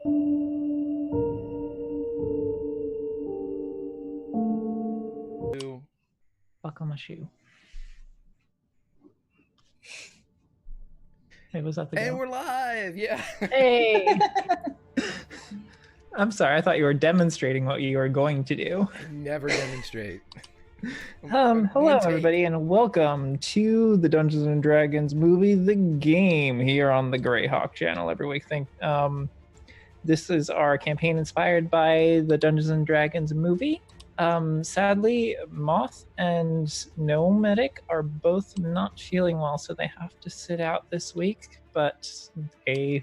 Buckle my shoe. Hey, was that the And go? we're live, yeah. Hey! I'm sorry, I thought you were demonstrating what you were going to do. I never demonstrate. Hello One take. everybody, and welcome to the Dungeons and Dragons movie, The Game, here on the Greyhawk channel every week. This is our campaign inspired by the Dungeons and Dragons movie. Sadly, Moth and Nomadic are both not feeling well, so they have to sit out this week, but they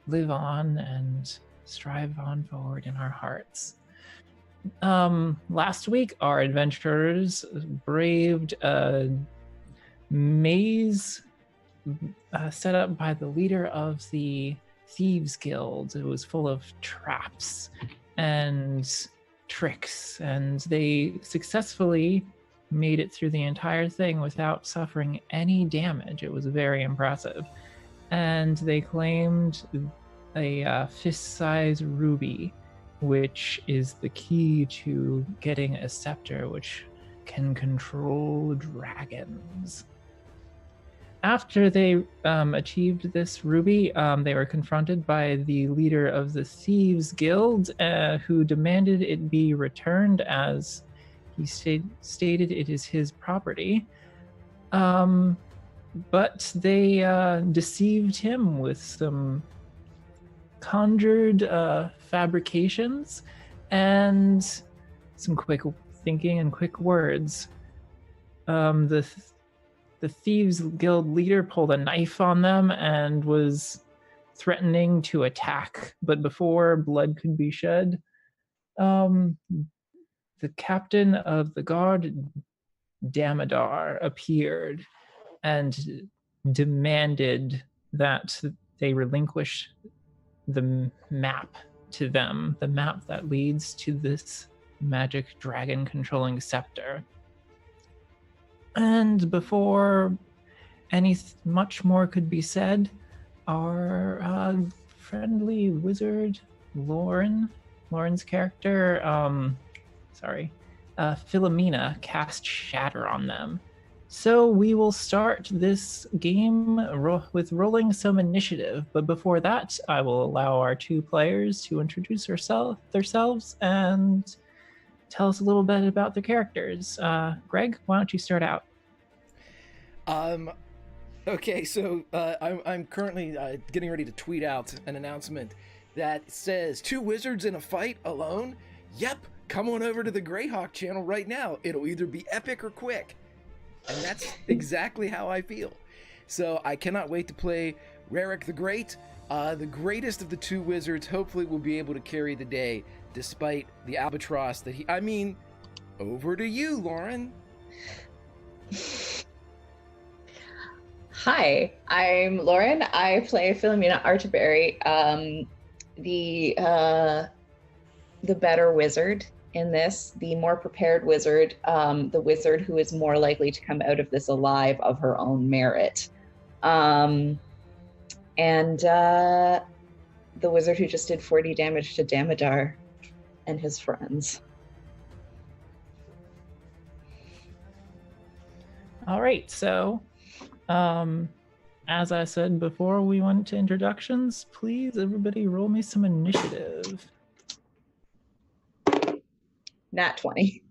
live on and strive on forward in our hearts. Last week, our adventurers braved a maze set up by the leader of the Thieves Guild. It was full of traps and tricks, and they successfully made it through the entire thing without suffering any damage. It was very impressive. And they claimed a fist-sized ruby, which is the key to getting a scepter which can control dragons. After they achieved this ruby, they were confronted by the leader of the Thieves Guild, who demanded it be returned as he stated it is his property. But they deceived him with some conjured fabrications and some quick thinking and quick words. The Thieves Guild leader pulled a knife on them and was threatening to attack, but before blood could be shed, the captain of the guard, Damodar, appeared and demanded that they relinquish the map to them, the map that leads to this magic dragon controlling scepter. And before much more could be said, our friendly wizard, Lauren's character, Philomena, cast Shatter on them. So we will start this game with rolling some initiative. But before that, I will allow our two players to introduce themselves and tell us a little bit about their characters. Greg, why don't you start out? Okay, so I'm currently getting ready to tweet out an announcement that says 2 wizards in a fight alone? Yep, come on over to the Greyhawk channel right now. It'll either be epic or quick. And that's exactly how I feel. So I cannot wait to play Rarik the Great. The greatest of the 2 wizards hopefully will be able to carry the day despite the albatross that over to you, Lauren. Hi, I'm Lauren. I play Philomena Arterberry, the better wizard in this, the more prepared wizard, the wizard who is more likely to come out of this alive of her own merit. And the wizard who just did 40 damage to Damodar and his friends. All right, so as I said before we went to introductions, please everybody roll me some initiative. Nat 20.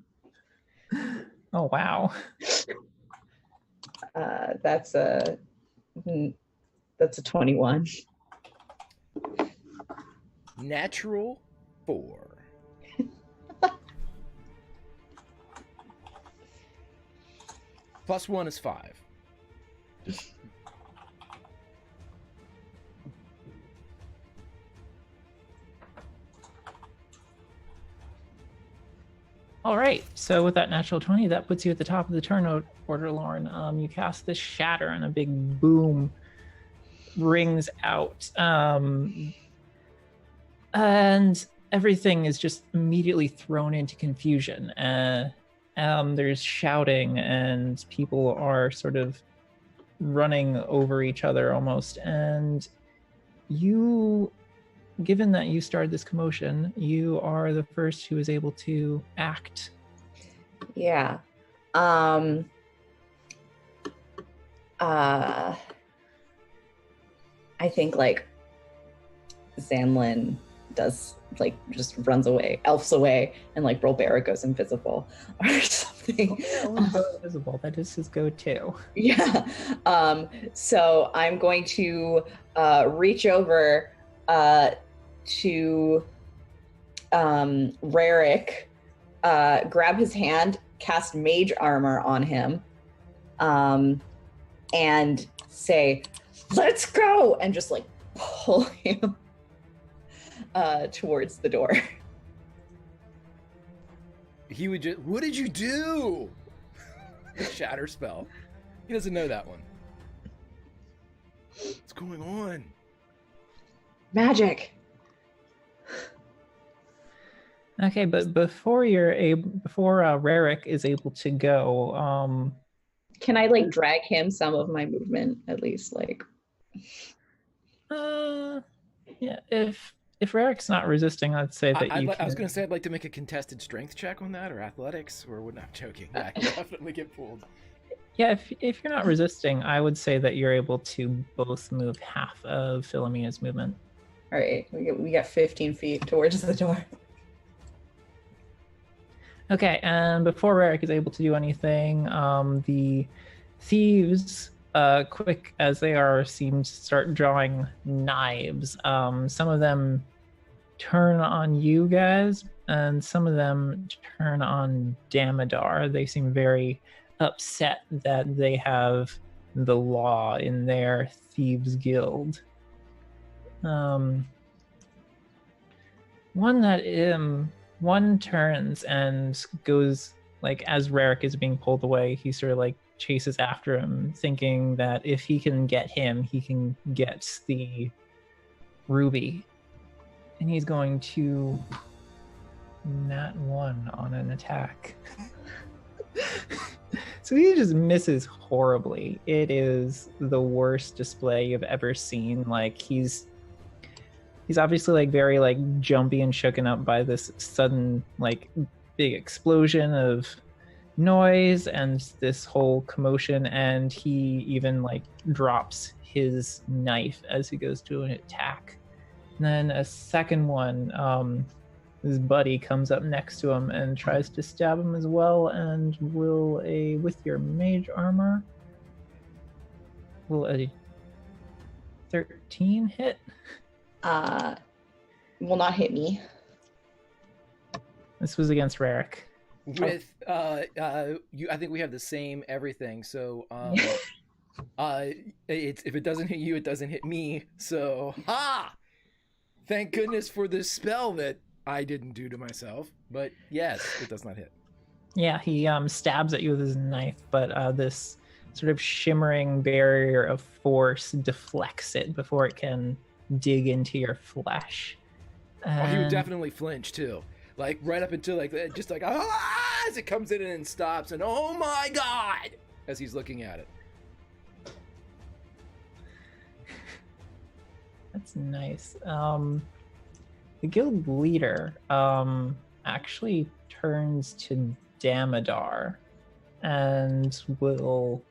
Oh, wow. That's a 21. Natural 4. Plus 1 is 5. All right, so with that natural 20, that puts you at the top of the turn order, Lauren. You cast this Shatter and a big boom rings out. And everything is just immediately thrown into confusion. There's shouting and people are sort of running over each other almost. And you given that you started this commotion, you are the first who is able to act. Yeah. I think like Zanlin does like just runs away, elfs away, and like Rolbera goes invisible or something. Go invisible. That is his go-to. Yeah. So I'm going to reach over to Rarick, grab his hand, cast mage armor on him, and say, "Let's go!" and just like pull him towards the door. He would just, what did you do? Shatter spell. He doesn't know that one. What's going on? Magic. Okay, but before Rarick is able to go, Can I like drag him some of my movement at least? Like, yeah, if Rarick's not resisting, I'd say that I was going to say I'd like to make a contested strength check on that, or athletics, or would not joking. I can definitely get pulled. Yeah, if you're not resisting, I would say that you're able to both move half of Philomena's movement. all right, we got 15 feet towards the door. Okay, and before Rarick is able to do anything, the thieves, quick as they are, seem to start drawing knives. Some of them turn on you guys, and some of them turn on Damodar. They seem very upset that they have the law in their thieves guild. One turns and goes, like, as Rarick is being pulled away, he sort of like chases after him, thinking that if he can get him, he can get the ruby. And he's going to nat 1 on an attack. So he just misses horribly. It is the worst display you've ever seen. Like, he's obviously like very like jumpy and shooken up by this sudden like big explosion of noise and this whole commotion, and he even like drops his knife as he goes to an attack. And then a second one, his buddy comes up next to him and tries to stab him as well, and will with your mage armor, will a 13 hit? Will not hit me. This was against Rarick. With I think we have the same everything. So it's, if it doesn't hit you, it doesn't hit me. So thank goodness for this spell that I didn't do to myself. But yes, it does not hit. Yeah, he stabs at you with his knife, but this sort of shimmering barrier of force deflects it before it can dig into your flesh. He would definitely flinch too, like right up until like just like as it comes in and stops, and oh my god, as he's looking at it. That's nice. The guild leader actually turns to Damodar and will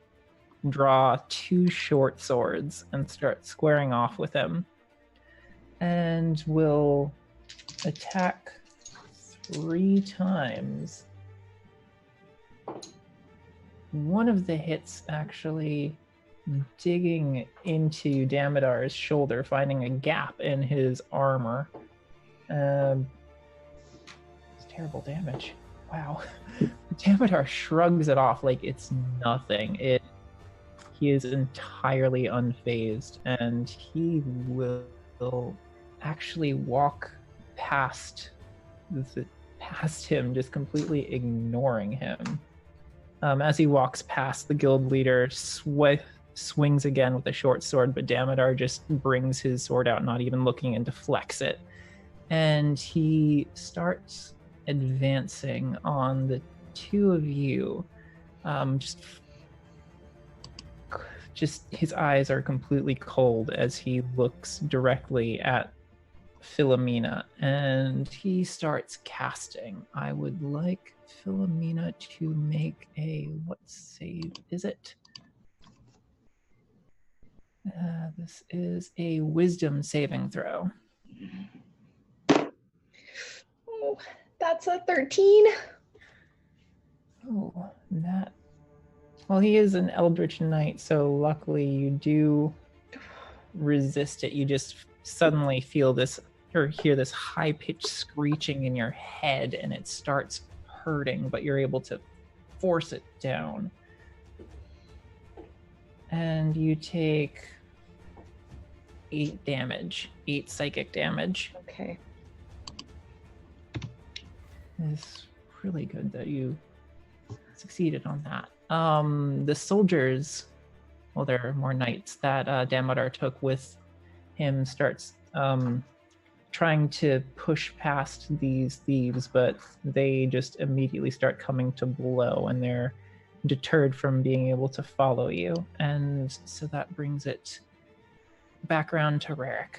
draw 2 short swords and start squaring off with him, and will attack 3 times. One of the hits actually digging into Damodar's shoulder, finding a gap in his armor. It's terrible damage. Wow. Damodar shrugs it off like it's nothing. He is entirely unfazed, and he will actually walk past him, just completely ignoring him. As he walks past, the guild leader swings again with a short sword, but Damodar just brings his sword out, not even looking, and deflects it. And he starts advancing on the 2 of you. Just his eyes are completely cold as he looks directly at Philomena, and he starts casting. I would like Philomena to make a what save is it? This is a wisdom saving throw. Oh, that's a 13. Oh, that. Well, he is an Eldritch Knight, so luckily you do resist it. You just suddenly feel this or hear this high-pitched screeching in your head, and it starts hurting, but you're able to force it down. And you take 8 damage, 8 psychic damage. Okay. It's really good that you succeeded on that. The soldiers, well, there are more knights that Damodar took with him, starts trying to push past these thieves, but they just immediately start coming to blow, and they're deterred from being able to follow you. And so that brings it back around to Rarik.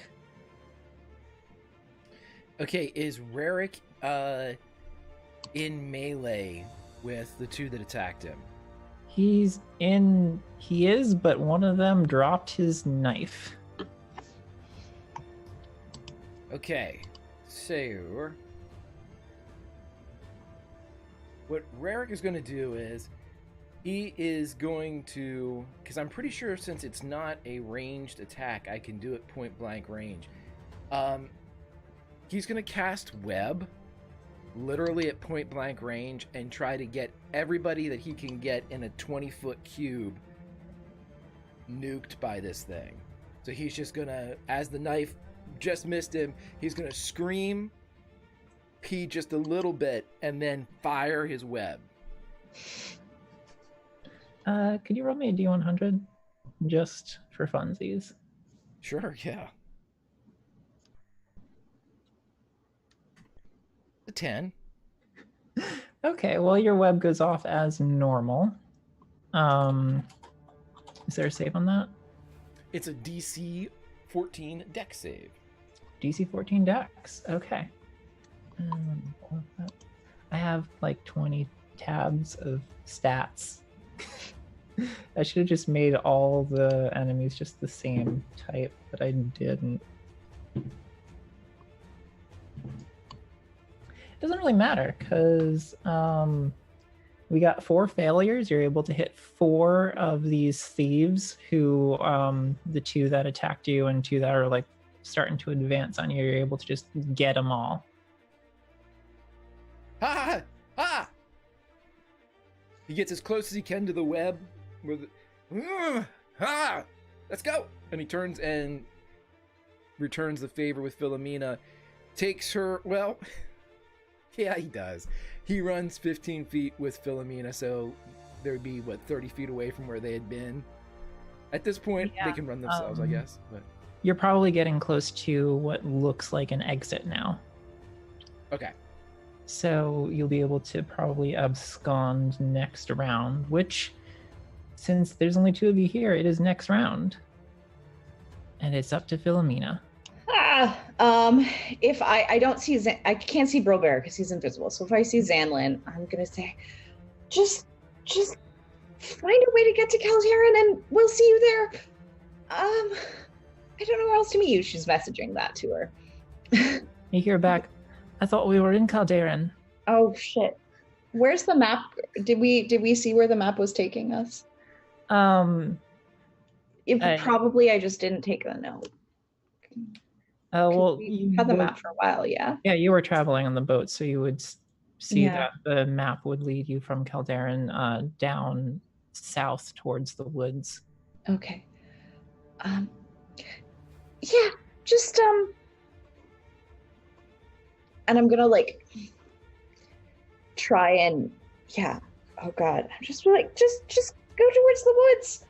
Okay, is Rarik in melee with the two that attacked him? He is, but one of them dropped his knife. Okay, so what Rarik is going to do is he is going to, because I'm pretty sure since it's not a ranged attack, I can do it point blank range. He's going to cast Web literally at point blank range and try to get everybody that he can get in a 20-foot cube nuked by this thing. So he's just going to, as the knife just missed him, he's going to scream, pee just a little bit, and then fire his web. Could you roll me a D100 just for funsies? Sure, yeah. A 10. Okay, well, your web goes off as normal. Is there a save on that? It's a DC 14 dex save. DC 14 dex. Okay. I have like 20 tabs of stats. I should have just made all the enemies just the same type, but I didn't. It doesn't really matter because we got 4 failures. You're able to hit 4 of these thieves who, the 2 that attacked you and 2 that are like starting to advance on you. You're able to just get them all. Ha! Ha! He gets as close as he can to the web. Ha! Let's go! And he turns and returns the favor with Philomena. Takes her, well, yeah, he does. He runs 15 feet with Philomena, so there'd be, 30 feet away from where they had been. At this point, Yeah, they can run themselves, I guess. But you're probably getting close to what looks like an exit now. okay. So you'll be able to probably abscond next round, which, since there's only 2 of you here, it is next round. And it's up to Philomena. If I don't see I can't see Brobear because he's invisible. So if I see Zanlin, I'm gonna say, just find a way to get to Calderon and we'll see you there. I don't know where else to meet you. She's messaging that to her. You hear back, I thought we were in Calderon. Oh shit. Where's the map? Did we see where the map was taking us? Probably I just didn't take a note. Well, we had the map for a while, yeah. Yeah, you were traveling on the boat, so you would see Yeah. that the map would lead you from Calderon down south towards the woods. Okay. Yeah, just and I'm gonna like try and oh god, I'm just like just go towards the woods.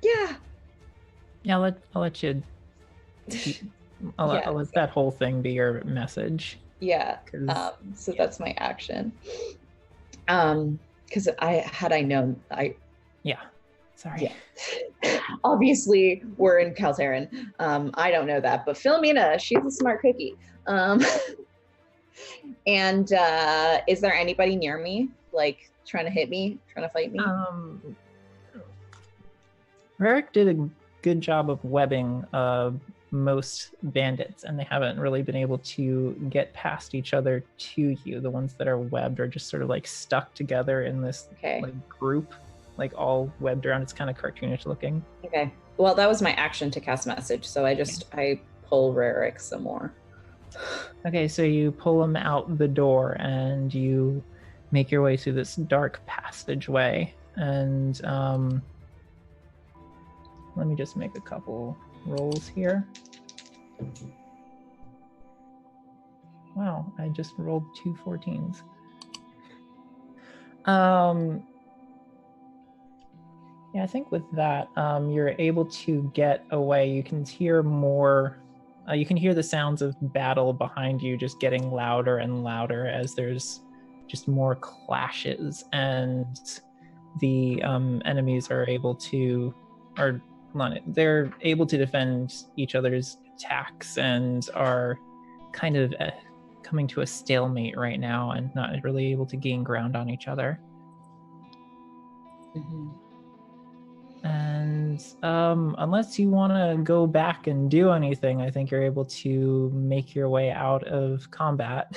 Yeah. Yeah, I'll let you. I'll let that whole thing be your message. Yeah. 'Cause- So that's my action. Because I known. Yeah. Sorry. Yeah. Obviously, we're in Calteran. I don't know that, but Philomena, she's a smart cookie. And is there anybody near me, like trying to hit me, trying to fight me? Rarick did a good job of webbing most bandits, and they haven't really been able to get past each other to you. The ones that are webbed are just sort of like stuck together in this like group, like all webbed around. It's kind of cartoonish looking. Okay. Well, that was my action to cast message, so I pull Rarick some more. Okay, so you pull him out the door and you make your way through this dark passageway. And let me just make a couple rolls here. Wow, I just rolled 2 14s. Yeah, I think with that, you're able to get away. You can hear more. You can hear the sounds of battle behind you just getting louder and louder as there's just more clashes, and the enemies are able to, or they're able to defend each other's attacks and are kind of coming to a stalemate right now and not really able to gain ground on each other. Mm-hmm. And unless you want to go back and do anything, I think you're able to make your way out of combat.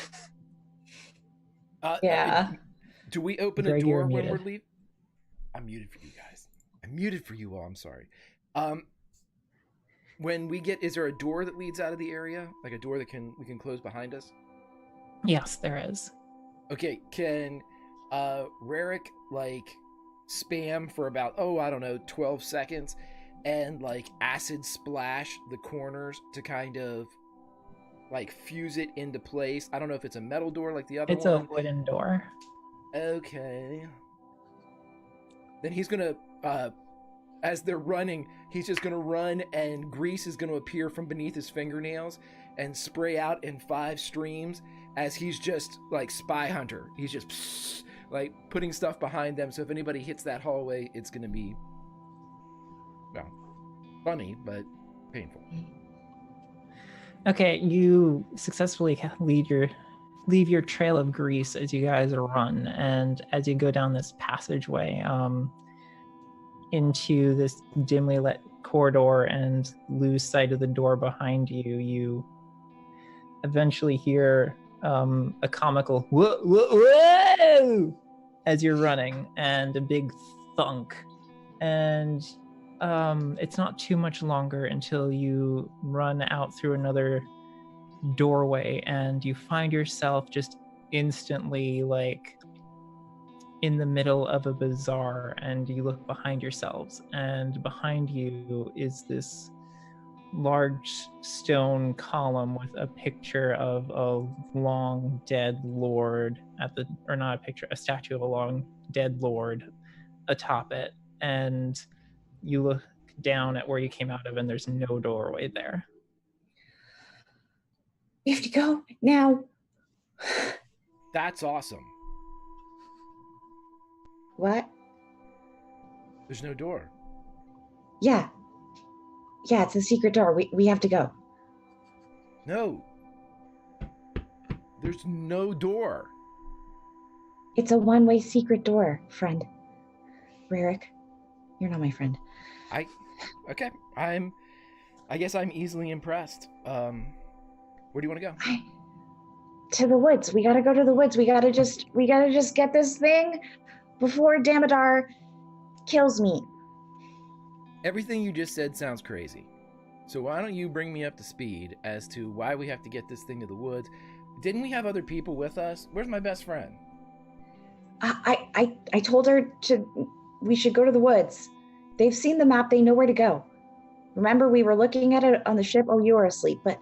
Yeah. Do we open Greg, a door you're when muted. we're leaving? I'm muted for you guys. I'm muted for you all. I'm sorry. When we get, is there a door that leads out of the area? Like a door that we can close behind us? Yes, there is. Okay, can Rarick like spam for about 12 seconds and like acid splash the corners to kind of like fuse it into place? I don't know if it's a metal door like the other one. It's a wooden door. Okay. Then he's gonna as they're running, he's just gonna run, and grease is gonna appear from beneath his fingernails and spray out in 5 streams as he's just like Spy Hunter. He's just like putting stuff behind them, so if anybody hits that hallway, it's gonna be, well, funny, but painful. Okay, you successfully leave your trail of grease as you guys run, and as you go down this passageway into this dimly lit corridor and lose sight of the door behind you, you eventually hear a comical whoa, whoa, whoa as you're running, and a big thunk, and it's not too much longer until you run out through another doorway and you find yourself just instantly like in the middle of a bazaar, and you look behind yourselves, and behind you is this large stone column with a picture of a long dead lord a statue of a long dead lord atop it, and you look down at where you came out of and there's no doorway there. We have to go now. That's awesome. What? There's no door. Yeah, it's a secret door. We have to go. No. There's no door. It's a one-way secret door, friend. Rarick, you're not my friend. Okay. I guess I'm easily impressed. Where do you want to go? To the woods. We gotta go to the woods. We gotta just get this thing before Damodar kills me. Everything you just said sounds crazy. So why don't you bring me up to speed as to why we have to get this thing to the woods? Didn't we have other people with us? Where's my best friend? I told her we should go to the woods. They've seen the map. They know where to go. Remember, we were looking at it on the ship. Oh, you were asleep, but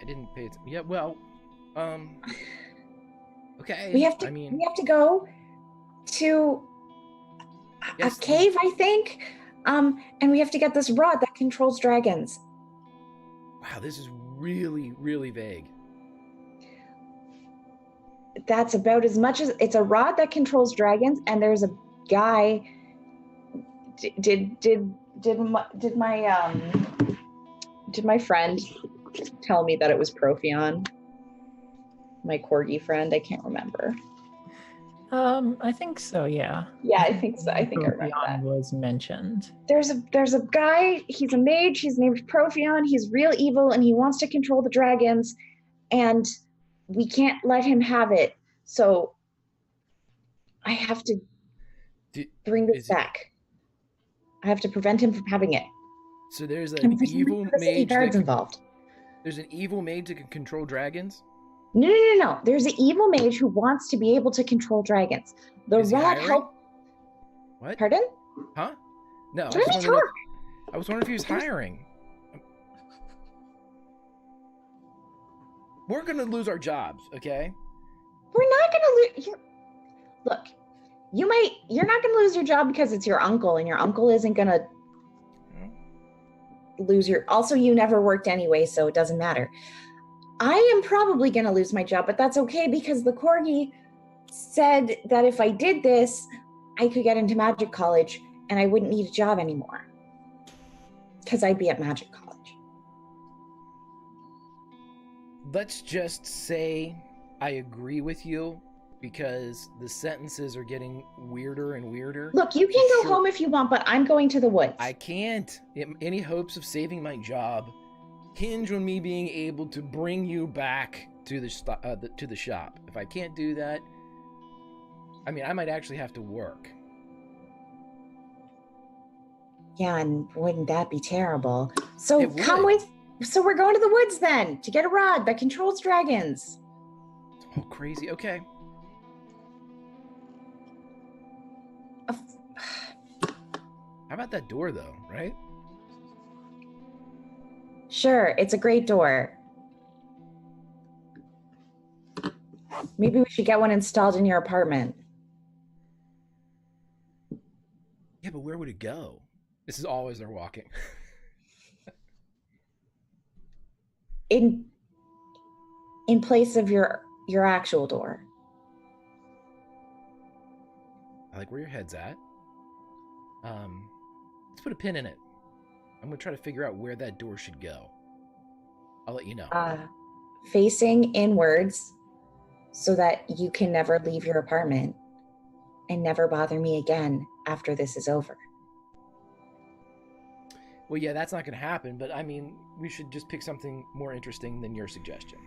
I didn't pay attention. Yeah, well, okay. We have to go to a cave, I think. And we have to get this rod that controls dragons. Wow, this is really, really vague. That's about as much as it's a rod that controls dragons, and there's a guy did my friend tell me that it was Profion? My corgi friend, I can't remember. I think so, yeah. Yeah, I think so. I think I remember Profion that. was mentioned. There's a guy, he's a mage, his name's Profion, he's real evil, and he wants to control the dragons, and we can't let him have it. So I have to bring this back. I have to prevent him from having it. So there's an evil mage involved. There's an evil mage that can control dragons? No. There's an evil mage who wants to be able to control dragons. The rat help. What? Pardon? Huh? No. Let me talk. I was wondering if he was hiring. We're gonna lose our jobs, okay? We're not gonna lose. Look, you're not gonna lose your job because it's your uncle, and your uncle isn't gonna lose your. Also, you never worked anyway, so it doesn't matter. I am probably gonna lose my job, but that's okay because the corgi said that if I did this, I could get into magic college and I wouldn't need a job anymore because I'd be at magic college. Let's just say I agree with you because the sentences are getting weirder and weirder. Look, you can go home if you want, but I'm going to the woods. I can't. Any hopes of saving my job hinge on me being able to bring you back to the shop. If I can't do that, I mean, I might actually have to work. Yeah, and wouldn't that be terrible? So come with. So we're going to the woods then to get a rod that controls dragons. Oh, crazy. Okay. How about that door, though, right? Sure, it's a great door. Maybe we should get one installed in your apartment. Yeah, but where would it go? This is always they're walking. In place of your actual door. I like where your head's at. Let's put a pin in it. I'm gonna try to figure out where that door should go. I'll let you know. Facing inwards so that you can never leave your apartment and never bother me again after this is over. Well, yeah, that's not going to happen, but I mean, we should just pick something more interesting than your suggestion.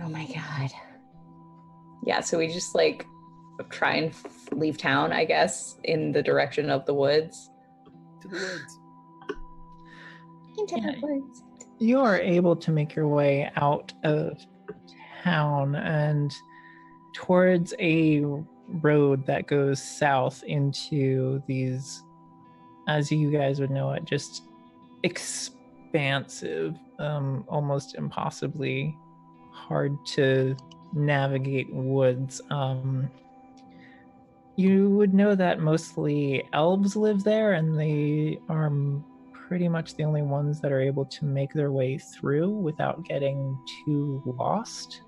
Oh my God. Yeah, so we just like try and leave town, I guess, in the direction of the woods. To the woods. Into the woods. You are able to make your way out of town and towards a road that goes south into these, as you guys would know it, just expansive, almost impossibly hard to navigate woods. You would know that mostly elves live there, and they are pretty much the only ones that are able to make their way through without getting too lost.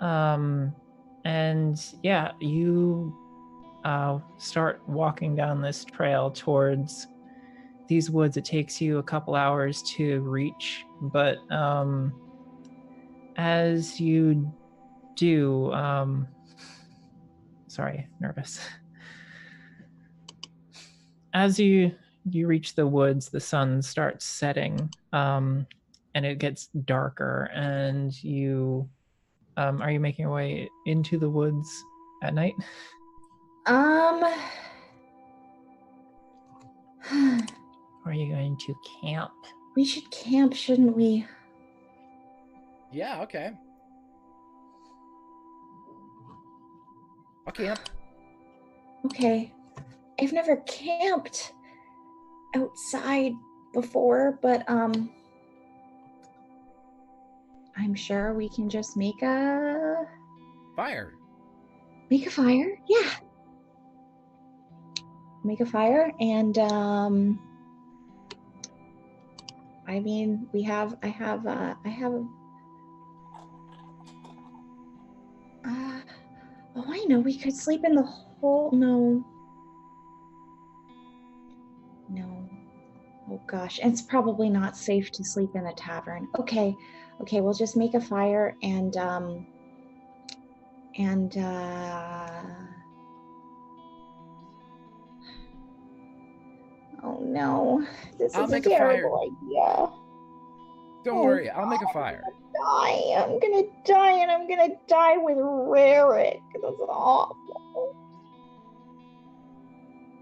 And yeah, you start walking down this trail towards these woods. It takes you a couple hours to reach, but as you do, sorry, nervous. As you reach the woods, the sun starts setting, and it gets darker, and you are you making your way into the woods at night? Or are you going to camp? We should camp, shouldn't we? Yeah, okay. I'll camp. Okay. I've never camped outside before, but I'm sure we can just make a fire. Make a fire? Yeah. Make a fire, and I mean, I have oh, I know, we could sleep in the hole? No. No. Oh gosh, it's probably not safe to sleep in a tavern. Okay, we'll just make a fire and oh no, this I'll is make a a fire. terrible idea. Don't worry, I'll make a fire. I'm gonna die, and I'm gonna die with Rarick. That's awful.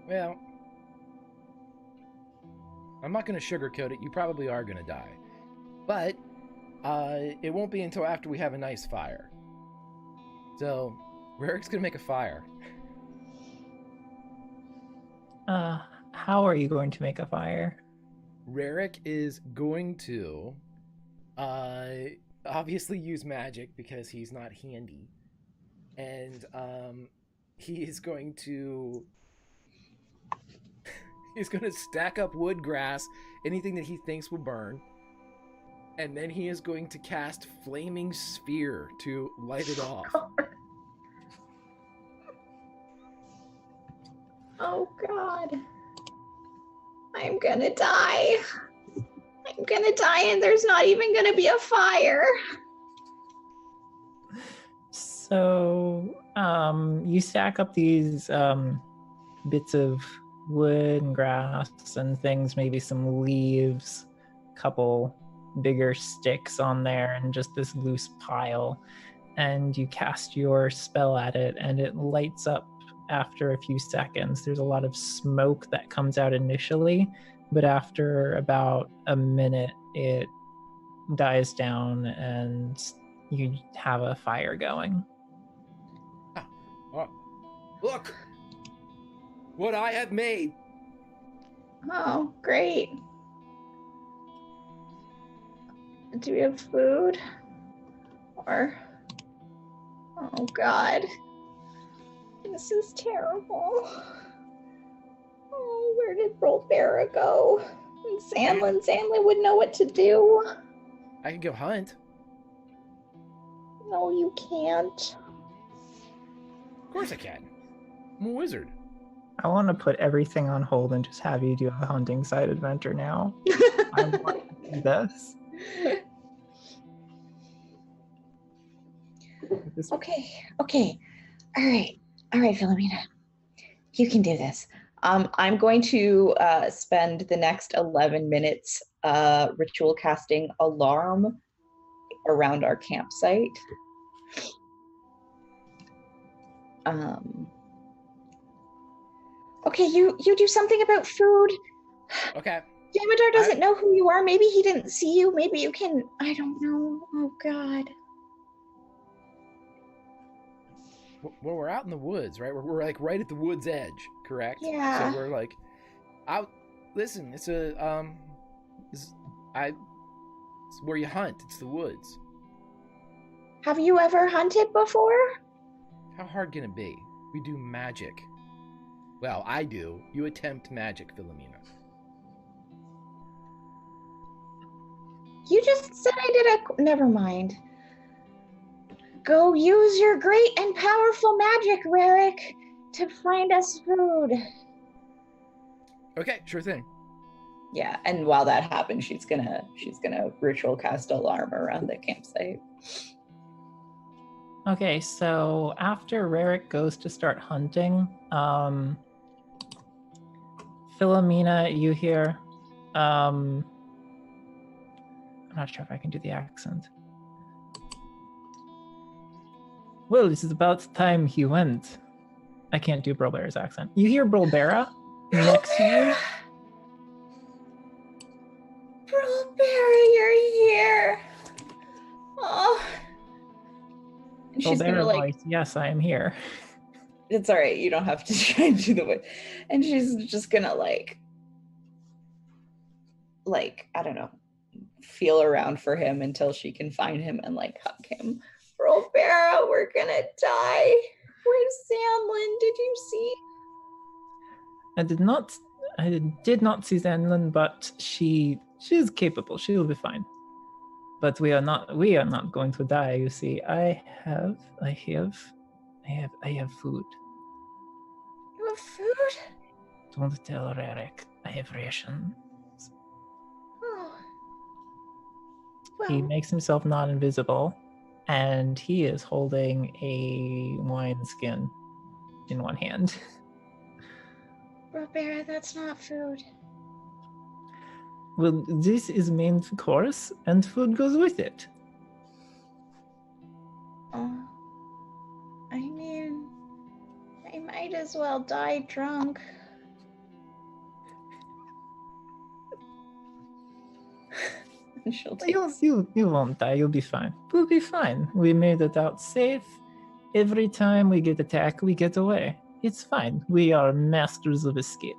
Well, I'm not going to sugarcoat it. You probably are going to die. But it won't be until after we have a nice fire. So, Rarick's going to make a fire. How are you going to make a fire? Rarick is going to obviously use magic because he's not handy. And he is going to stack up wood, grass, anything that he thinks will burn. And then he is going to cast Flaming Sphere to light it off. Oh God. I'm gonna die. I'm gonna die, and there's not even gonna be a fire. So, you stack up these bits of wood and grass and things, maybe some leaves, a couple bigger sticks on there, and just this loose pile. And you cast your spell at it, and it lights up after a few seconds. There's a lot of smoke that comes out initially, but after about a minute, it dies down and you have a fire going. Look! What I have made! Oh, great. Do we have food? Or... oh God. This is terrible. Oh, where did Rolbera go? And Sandlin would know what to do. I can go hunt. No, you can't. Of course I can. I'm a wizard. I want to put everything on hold and just have you do a hunting side adventure now. I want to do this. Okay. All right, Philomena. You can do this. I'm going to spend the next 11 minutes ritual casting alarm around our campsite. Okay, you do something about food. Okay. Damodar doesn't know who you are. Maybe he didn't see you. Maybe you can... I don't know. Oh, God. Well, we're out in the woods, right? We're like right at the wood's edge, correct? Yeah. So we're like out. Listen, it's it's where you hunt. It's the woods. Have you ever hunted before? How hard can it be? We do magic. Well, I do. You attempt magic, Philomena. You just said I did a... Never mind. Go use your great and powerful magic, Rarick, to find us food. Okay, sure thing. Yeah, and while that happens, she's gonna ritual cast alarm around the campsite. Okay, so after Rarick goes to start hunting, Philomena, you hear, I'm not sure if I can do the accent. Well, this is about time he went. I can't do Brolbera's accent. You hear Brolbera next to you? Brolbera, you're here. Oh. And she's gonna Voice, yes, I am here. It's all right. You don't have to try and do the voice. And she's just gonna like, I don't know, feel around for him until she can find him and like hug him. Rolbera, we're gonna die. Where's Sandlin? Did you see? I did not see Zenlin, but she's capable. She will be fine. But we are not going to die, you see. I have food. food? Don't tell Rarick. I have rations. Oh. He Well, makes himself not invisible, and he is holding a wineskin in one hand. Robert, that's not food. Well, this is main course, and food goes with it. Oh. I mean, I might as well die drunk. And she'll take You won't die. You'll be fine. We'll be fine. We made it out safe. Every time we get attacked, we get away. It's fine. We are masters of escape.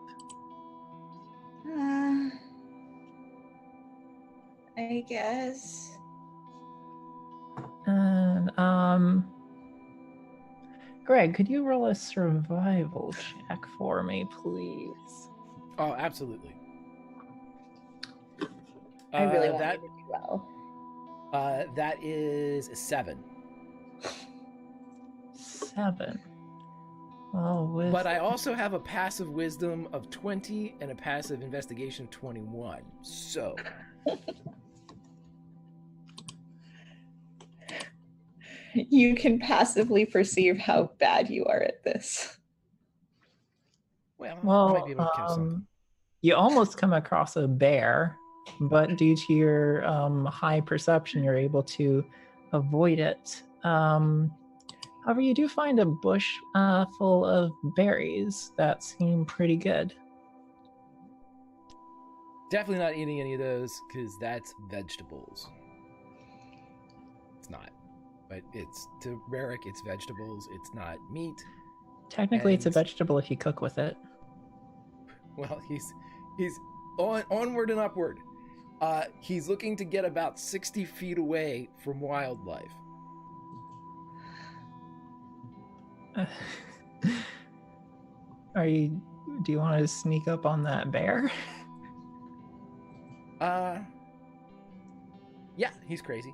I guess. And Greg, could you roll a survival check for me, please? Oh, absolutely. I really want that you to do well. that is a 7. 7. Oh, with But I also have a passive wisdom of 20 and a passive investigation of 21. So You can passively perceive how bad you are at this. I might be able to catch well, something. you almost come across a bear, but due to your high perception, you're able to avoid it. However, you do find a bush full of berries that seem pretty good. Definitely not eating any of those because that's vegetables. It's not. But it's to Rarick, it's vegetables. It's not meat. Technically, it's a And- vegetable if you cook with it. Well, he's onward and upward. He's looking to get about 60 feet away from wildlife. Do you want to sneak up on that bear? Yeah, he's crazy.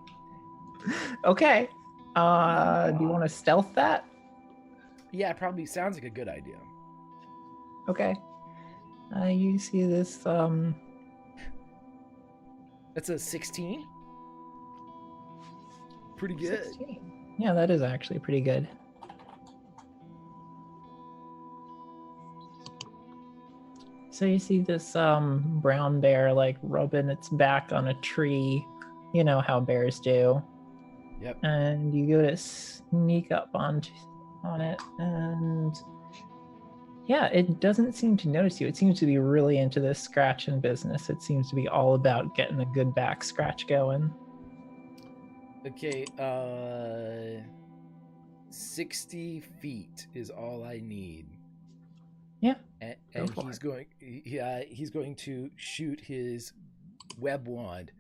Okay. Do you want to stealth that? Yeah, it probably sounds like a good idea. Okay. You see this, That's a 16. Pretty good. 16. Yeah, that is actually pretty good. So you see this brown bear like rubbing its back on a tree. You know how bears do. Yep. And you go to sneak up on it, and yeah, it doesn't seem to notice you. It seems to be really into this scratching business. It seems to be all about getting a good back scratch going. Okay, 60 feet is all I need. Yeah. And for he's it. going he's going to shoot his web wand.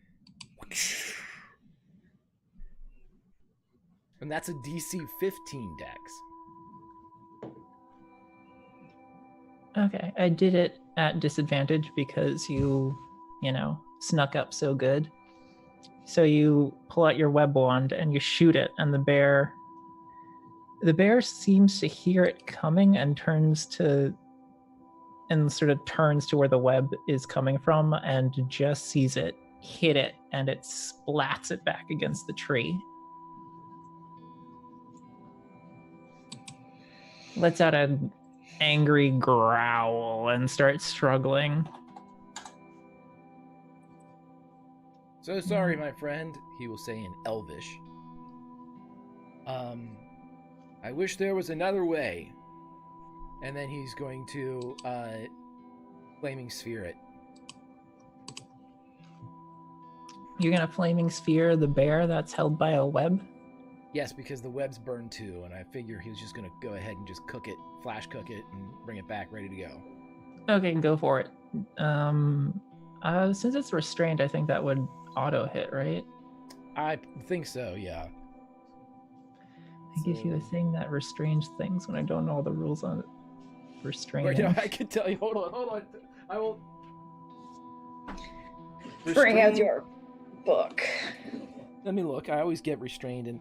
And that's a DC 15 dex. Okay, I did it at disadvantage because you snuck up so good. So you pull out your web wand and you shoot it, and the bear seems to hear it coming and sort of turns to where the web is coming from and just sees it hit it, and it splats it back against the tree. Lets out an angry growl and starts struggling. So sorry, my friend, he will say in Elvish. I wish there was another way. And then he's going to flaming sphere it. You're gonna flaming sphere the bear that's held by a web? Yes, because the web's burned too, and I figure he was just gonna go ahead and just cook it, flash cook it, and bring it back ready to go. Okay, go for it. Since it's restrained, I think that would auto hit, right? I think so, yeah. I give you a thing that restrains things when I don't know all the rules on restraining. Wait, no, I can tell you. Hold on. I will Bring out your book. Let me look. I always get restrained, and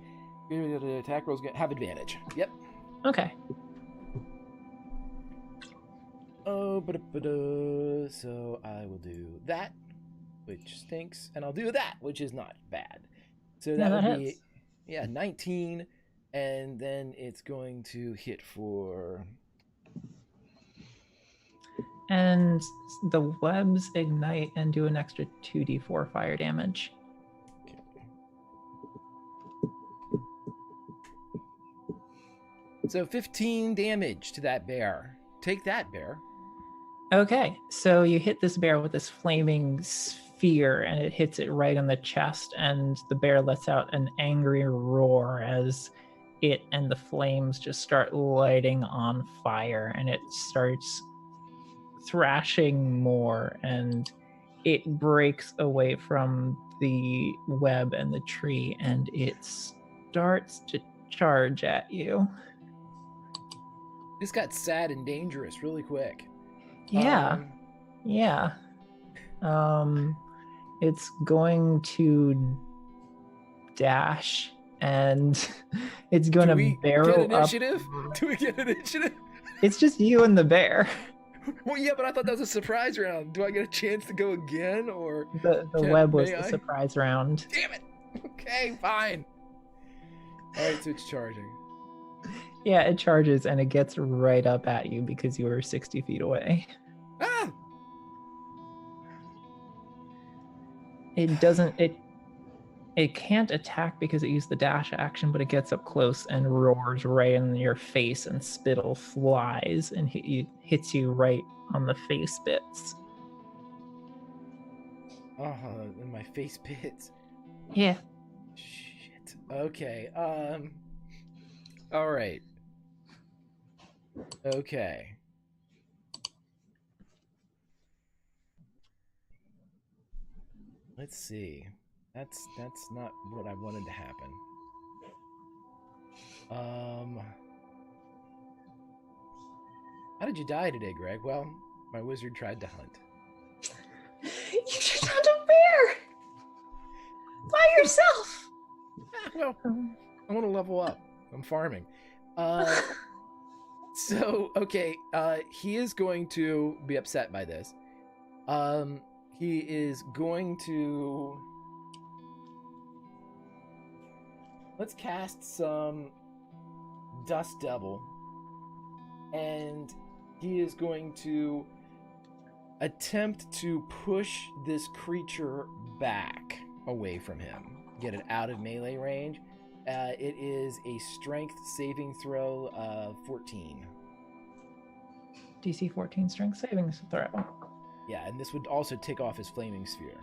the attack rolls have advantage. Yep. Okay. So I will do that, which stinks, and I'll do that, which is not bad. So Yeah, that that would be, hits. yeah, 19, and then it's going to hit for. And the webs ignite and do an extra 2d4 fire damage. Okay. So 15 damage to that bear. Take that, bear. Okay, so you hit this bear with this flaming sphere and it hits it right in the chest, and the bear lets out an angry roar as it and the flames just start lighting on fire, and it starts thrashing more, and it breaks away from the web and the tree, and it starts to charge at you. This got sad and dangerous really quick. Yeah. Yeah. It's going to dash, and it's going Do to we barrel get up. initiative? Do we get initiative? It's just you and the bear. Well, yeah, but I thought that was a surprise round. Do I get a chance to go again, or The Can- web was may the I? surprise round. damn it? Okay, fine. All right, so it's charging. Yeah, it charges and it gets right up at you because you were 60 feet away. Ah! It doesn't. It can't attack because it used the dash action, but it gets up close and roars right in your face, and spittle flies and hits you right on the face bits. In my face pits. Yeah. Shit. Okay. All right. Okay. Let's see. That's not what I wanted to happen. How did you die today, Greg? Well, my wizard tried to hunt. You just found a bear by yourself. Well, I want to level up. I'm farming. So, okay, he is going to be upset by this. He is going to... Let's cast some Dust Devil. And he is going to attempt to push this creature back away from him. Get it out of melee range. It is a strength saving throw of 14. DC 14 strength saving throw. Yeah, and this would also take off his flaming sphere.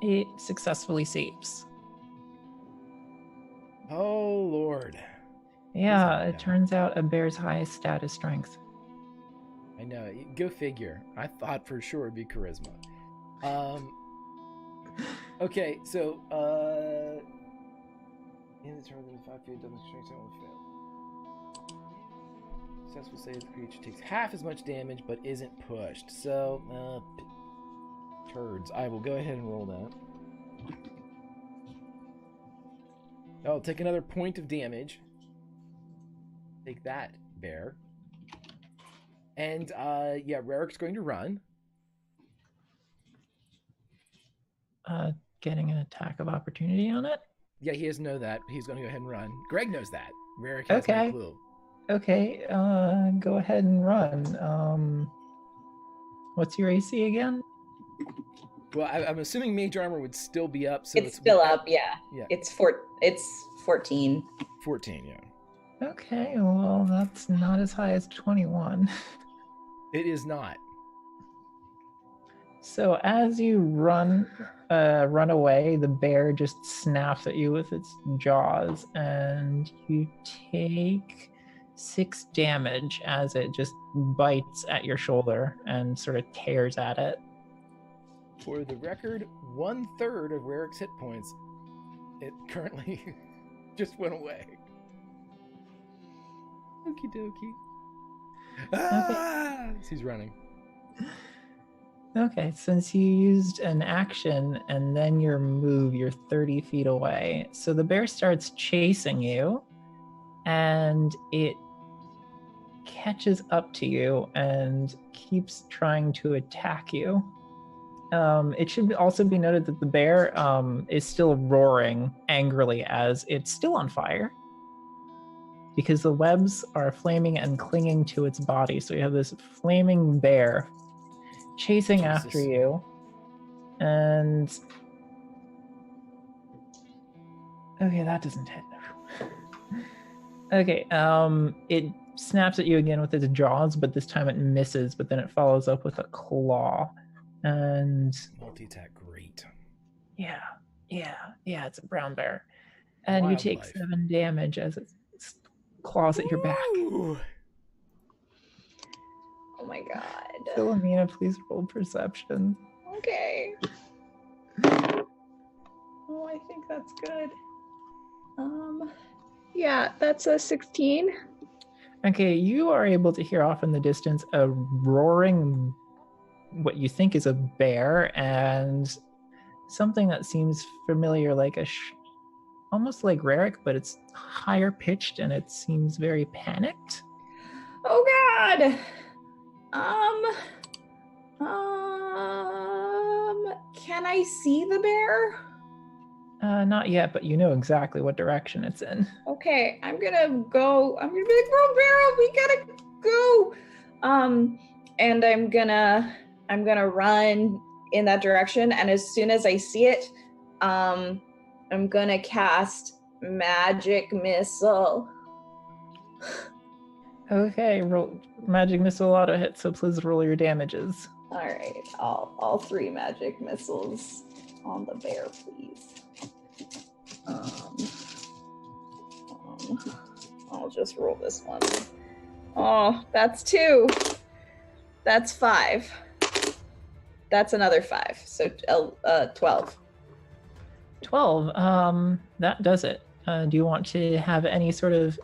It successfully saves. Oh, Lord. Yeah, What's it that? turns out a bear's highest stat is strength. I know. Go figure. I thought for sure it'd be charisma. Okay, so, in the turn within 5 feet, double strength will fail. Successful save, the creature takes half as much damage, but isn't pushed. So, turds. I will go ahead and roll that. I'll take another point of damage. Take that, bear. And, yeah, Rarik's going to run. Getting an attack of opportunity on it. Yeah, he doesn't know that. He's going to go ahead and run. Greg knows that. Rarik has Okay. no clue. Okay, go ahead and run. What's your AC again? Well, I'm assuming mage armor would still be up, so It's still up, yeah. Yeah. It's 14. 14, yeah. Okay, well, that's not as high as 21. It is not. So as you run away, the bear just snaps at you with its jaws, and you take 6 damage as it just bites at your shoulder and sort of tears at it. For the record, 1/3 of Rarik's hit points, it currently just went away. Okie dokie. Ah! He's running. Okay, since you used an action and then your move, you're 30 feet away. So the bear starts chasing you, and it catches up to you and keeps trying to attack you. It should also be noted that the bear is still roaring angrily as it's still on fire because the webs are flaming and clinging to its body. So you have this flaming bear chasing after you. And okay, that doesn't hit. Okay, it snaps at you again with its jaws, but this time it misses, but then it follows up with a claw. And multi-attack, great. Yeah, it's a brown bear. And you take 7 damage as it claws at your back. Oh my god. Philomena, please roll perception. Okay. Oh, I think that's good. Yeah, that's a 16. Okay, you are able to hear off in the distance a roaring, what you think is a bear, and something that seems familiar, like almost like Rarik, but it's higher pitched and it seems very panicked. Oh god. Can I see the bear? Not yet, but you know exactly what direction it's in. Okay, I'm gonna be like, bro, Vera, we gotta go. And I'm gonna run in that direction, and as soon as I see it, I'm gonna cast Magic Missile. Okay, roll Magic Missile auto hit, so please roll your damages. All right, all 3 Magic Missiles on the bear, please. I'll just roll this one. Oh, that's 2. That's 5. That's another 5. So 12. 12. That does it. Do you want to have any sort of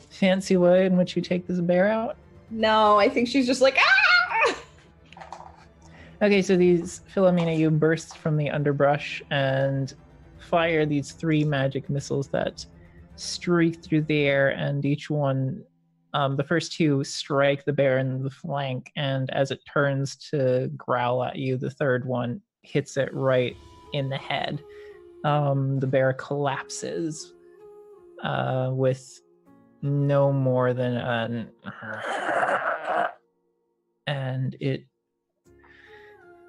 fancy way in which you take this bear out? No, I think she's just like, ah! Okay, so Philomena, you burst from the underbrush and fire these 3 magic missiles that streak through the air, and each one, the first 2 strike the bear in the flank, and as it turns to growl at you, the third one hits it right in the head. The bear collapses with no more than an and it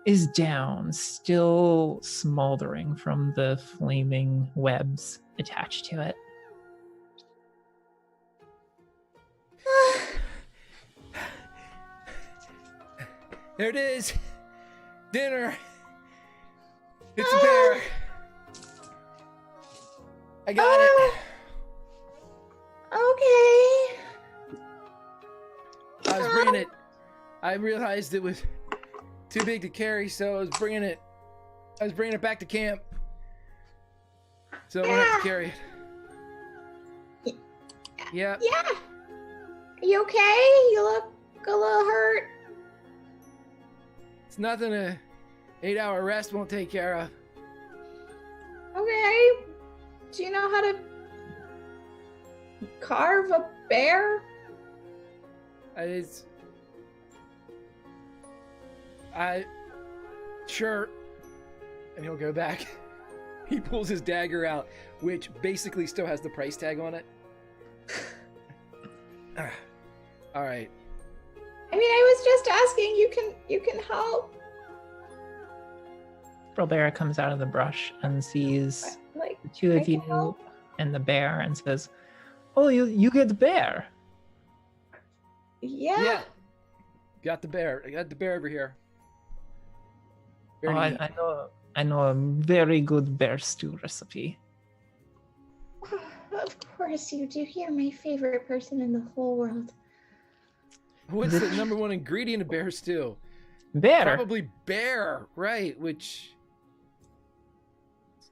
is down, still smoldering from the flaming webs attached to it. There it is. Dinner. It's a bear. I got it. Okay. I was bringing it. I realized it was too big to carry, so I was bringing it back to camp. So I won't have to carry it. Yeah. Yeah. Are you okay? You look a little hurt. It's nothing a 8-hour rest won't take care of. Okay. Do you know how to carve a bear? Sure. And he'll go back. He pulls his dagger out, which basically still has the price tag on it. All right. I mean, I was just asking. You can help. Robera comes out of the brush and sees Like the 2 of you help. and the bear and says, "Oh, you get the bear." Yeah. Got the bear. I got the bear over here. Oh, I know a very good bear stew recipe. Of course you do. You're my favorite person in the whole world. What's the number 1 ingredient of bear stew? Bear. Probably bear, right? Which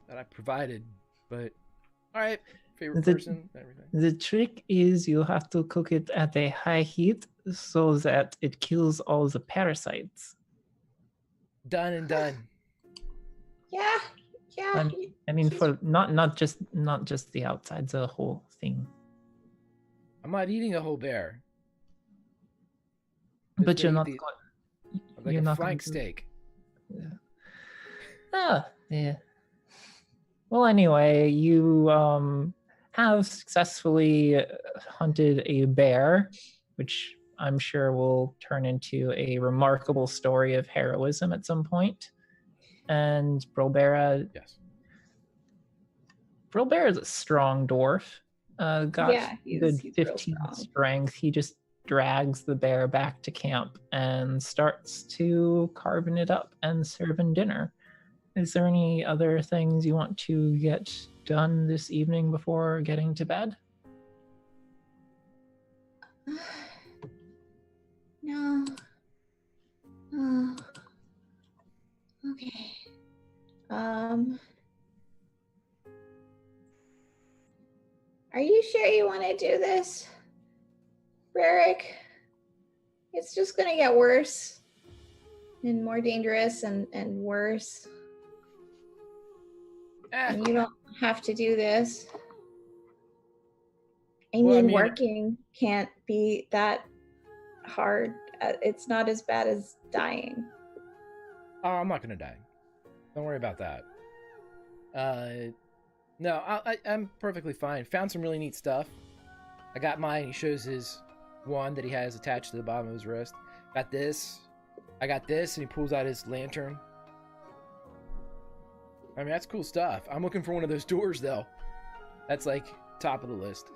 that I provided, but all right, favorite person, everything. The trick is you have to cook it at a high heat so that it kills all the parasites. Done and done. Yeah. I mean, for not just the outside, the whole thing. I'm not eating a whole bear. But Just you're gonna not eat going. like You're a not going flank to. steak. Ah, yeah. Well, anyway, you have successfully hunted a bear, which I'm sure will turn into a remarkable story of heroism at some point. And Brobera Yes. is a strong dwarf. Got Yeah, good he's real 15 strong. strength. He just drags the bear back to camp and starts to carving it up and serving dinner. Is there any other things you want to get done this evening before getting to bed? No. Oh. Okay. Are you sure you want to do this, Rarick? It's just gonna get worse and more dangerous and worse. And you don't have to do this. I mean, working can't be that hard. It's not as bad as dying. Oh, I'm not gonna die. Don't worry about that. No, I'm perfectly fine. Found some really neat stuff. I got mine. He shows his wand that he has attached to the bottom of his wrist. Got this. I got this, and he pulls out his lantern. I mean, that's cool stuff. I'm looking for one of those doors, though. That's like top of the list.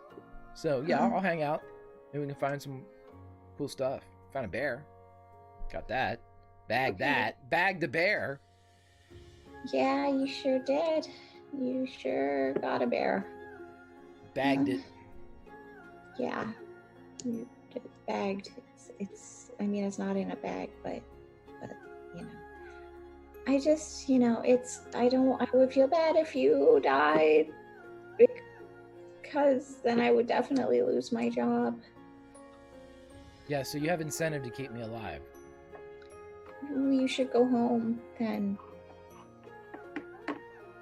So yeah, I'll hang out. Maybe we can find some cool stuff. Found a bear. Got that. Bagged that. Bagged the bear. Yeah, you sure did. You sure got a bear. Bagged it. Yeah, you did bagged. It's. I mean, it's not in a bag, but you know. I just, I would feel bad if you died, because then I would definitely lose my job. Yeah, so you have incentive to keep me alive. You should go home then.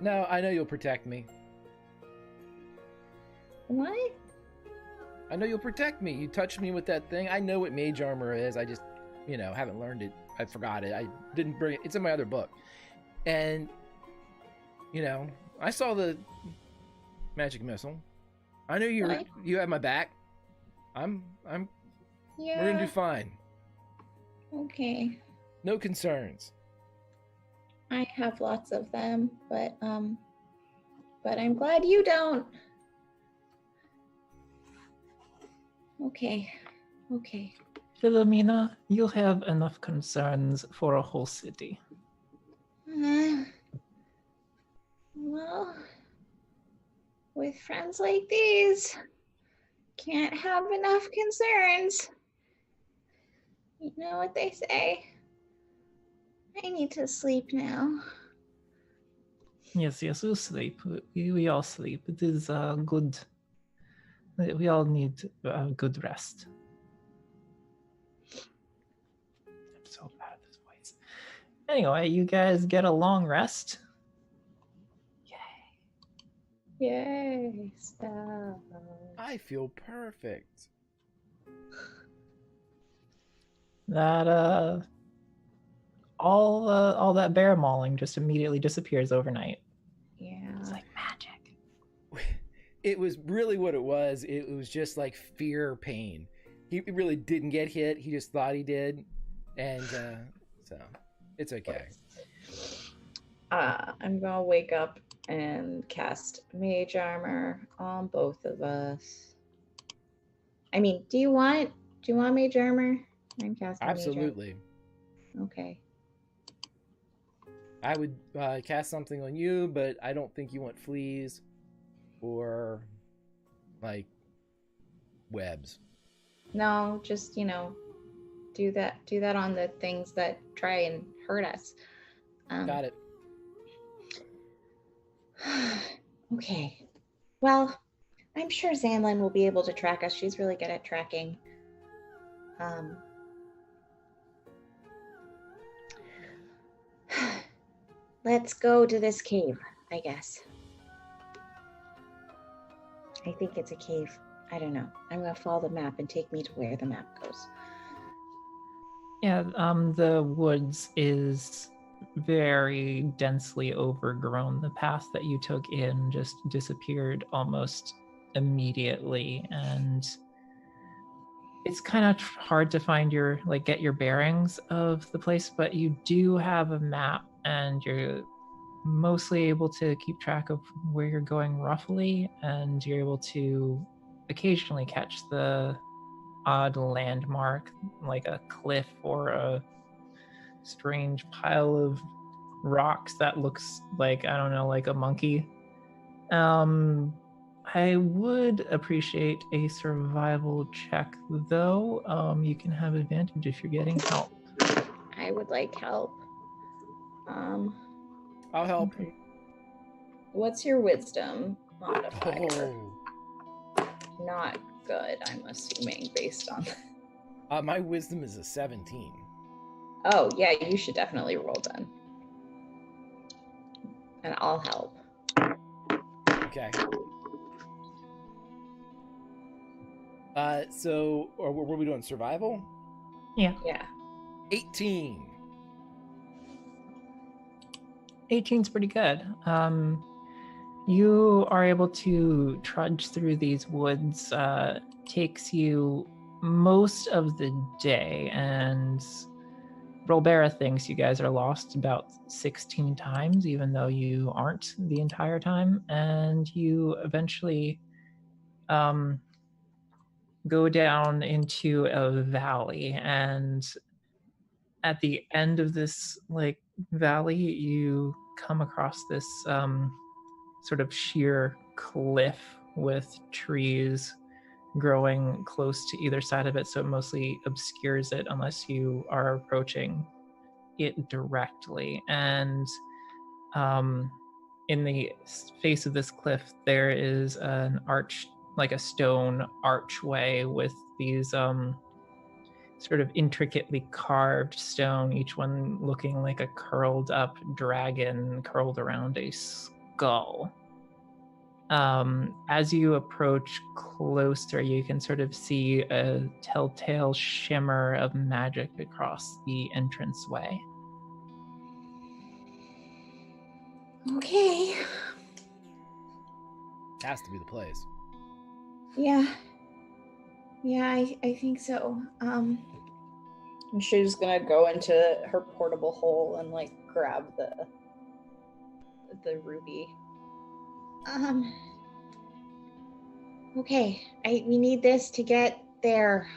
No, I know you'll protect me. What? I know you'll protect me. You touched me with that thing. I know what mage armor is. I just, haven't learned it. I forgot it. I didn't bring it. It's in my other book. And, I saw the magic missile. I know you have my back. Yeah. We're gonna do fine. Okay. No concerns. I have lots of them, but I'm glad you don't. Okay. Philomena, you'll have enough concerns for a whole city. Well, with friends like these, can't have enough concerns. You know what they say. I need to sleep now. Yes, you sleep. We all sleep. It is good. We all need good rest. I'm so bad at this voice. Anyway, you guys get a long rest. Yay, stop. I feel perfect. That all that bear mauling just immediately disappears overnight. Yeah. It's like magic. It was really what it was. It was just like fear, pain. He really didn't get hit. He just thought he did. And so it's okay. I'm gonna wake up and cast mage armor on both of us. I mean, do you want mage armor? I'm casting Absolutely. Mage armor. Okay. I would cast something on you, but I don't think you want fleas or like webs. No, just do that on the things that try and hurt us. Got it. Okay. Well, I'm sure Zanlin will be able to track us. She's really good at tracking. Let's go to this cave, I guess. I think it's a cave. I don't know. I'm gonna follow the map and take me to where the map goes. Yeah, the woods is very densely overgrown. The path that you took in just disappeared almost immediately, and it's kind of hard to find get your bearings of the place, but you do have a map and you're mostly able to keep track of where you're going roughly, and you're able to occasionally catch the odd landmark like a cliff or a strange pile of rocks that looks like, I don't know, like a monkey. I would appreciate a survival check, though. You can have advantage if you're getting help. I would like help. I'll help. Okay. What's your wisdom modifier? Oh. Not good, I'm assuming, based on. My wisdom is a 17. Oh, yeah, you should definitely roll then. And I'll help. Okay. So, or what are we doing? Survival? Yeah. 18. 18's pretty good. You are able to trudge through these woods. Takes you most of the day, and Rolbera thinks you guys are lost about 16 times, even though you aren't the entire time. And you eventually go down into a valley, and at the end of this valley, you come across this sort of sheer cliff with trees growing close to either side of it, so it mostly obscures it unless you are approaching it directly. And in the face of this cliff, there is an arch, like a stone archway with these sort of intricately carved stone, each one looking like a curled up dragon curled around a skull. As you approach closer, you can sort of see a telltale shimmer of magic across the entranceway. Okay. Has to be the place. Yeah, I think so. She's gonna go into her portable hole and grab the ruby. Okay, we need this to get there.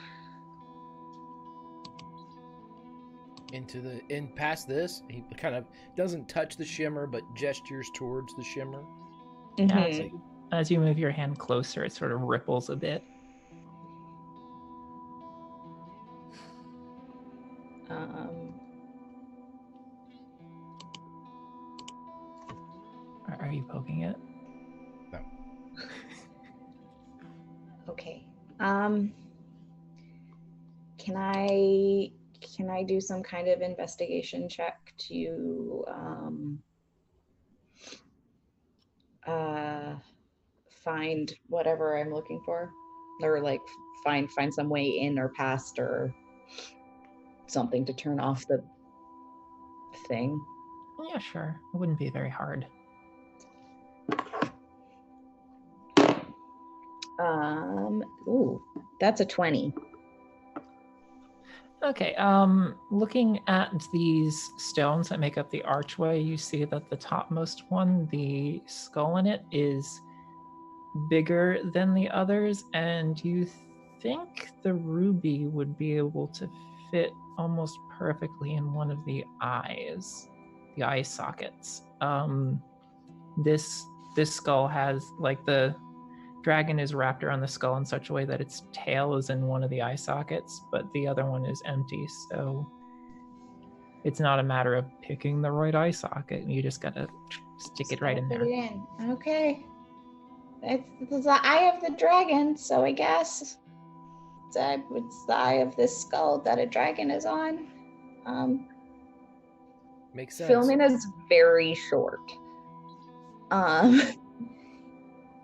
Past this, he kind of doesn't touch the shimmer, but gestures towards the shimmer. Mm-hmm. As you move your hand closer, it sort of ripples a bit. Are you poking it? No. Okay. Can I do some kind of investigation check to find whatever I'm looking for, or find some way in or past or something to turn off the thing? Yeah, sure. It wouldn't be very hard. Ooh, that's a 20. Okay, looking at these stones that make up the archway, you see that the topmost one, the skull in it, is bigger than the others, and you think the ruby would be able to fit almost perfectly in one of the eyes, the eye sockets. This skull has, the dragon is wrapped around the skull in such a way that its tail is in one of the eye sockets, but the other one is empty, so it's not a matter of picking the right eye socket. You just gotta stick it right in there. Put it in. Okay. It's the eye of the dragon, so I guess it's the eye of this skull that a dragon is on. Makes sense. Filming is very short.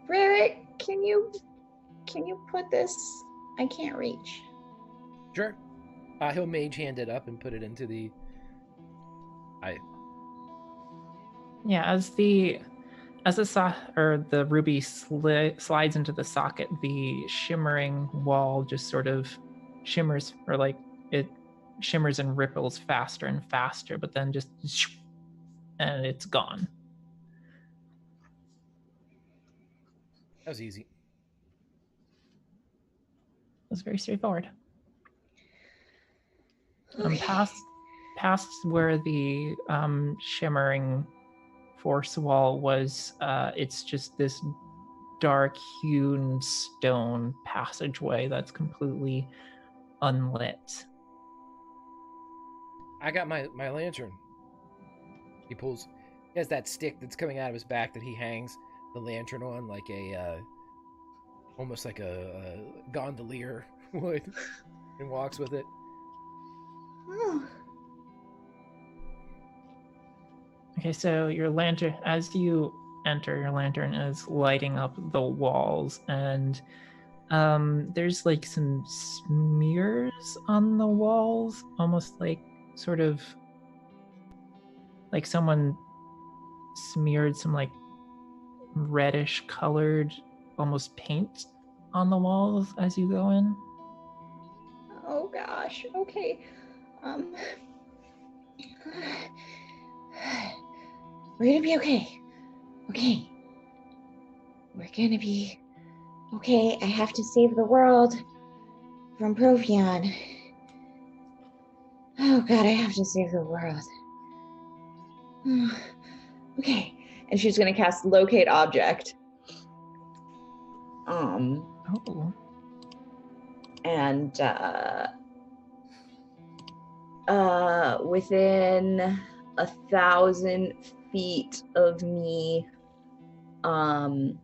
Rarick, can you can you put this? I can't reach. Sure. He'll mage hand it up and put it into the. Yeah, as the ruby slides into the socket, the shimmering wall just sort of shimmers, or like it shimmers and ripples faster and faster, but then just and it's gone. That was easy. It was very straightforward. Okay. Past where the shimmering force wall was, it's just this dark hewn stone passageway that's completely unlit. I got my lantern. He has that stick that's coming out of his back that he hangs the lantern on, like almost like a gondolier would, and walks with it. Oh. Okay, so your lantern, as you enter, your lantern is lighting up the walls, and there's like some smears on the walls, almost like sort of like someone smeared some like reddish colored almost paint on the walls as you go in. Oh gosh. Okay. We're gonna be okay. Okay. We're gonna be okay. I have to save the world from Profion. Oh god, I have to save the world. Okay. And she's gonna cast Locate Object. Oh. And within 1,000 feet of me, for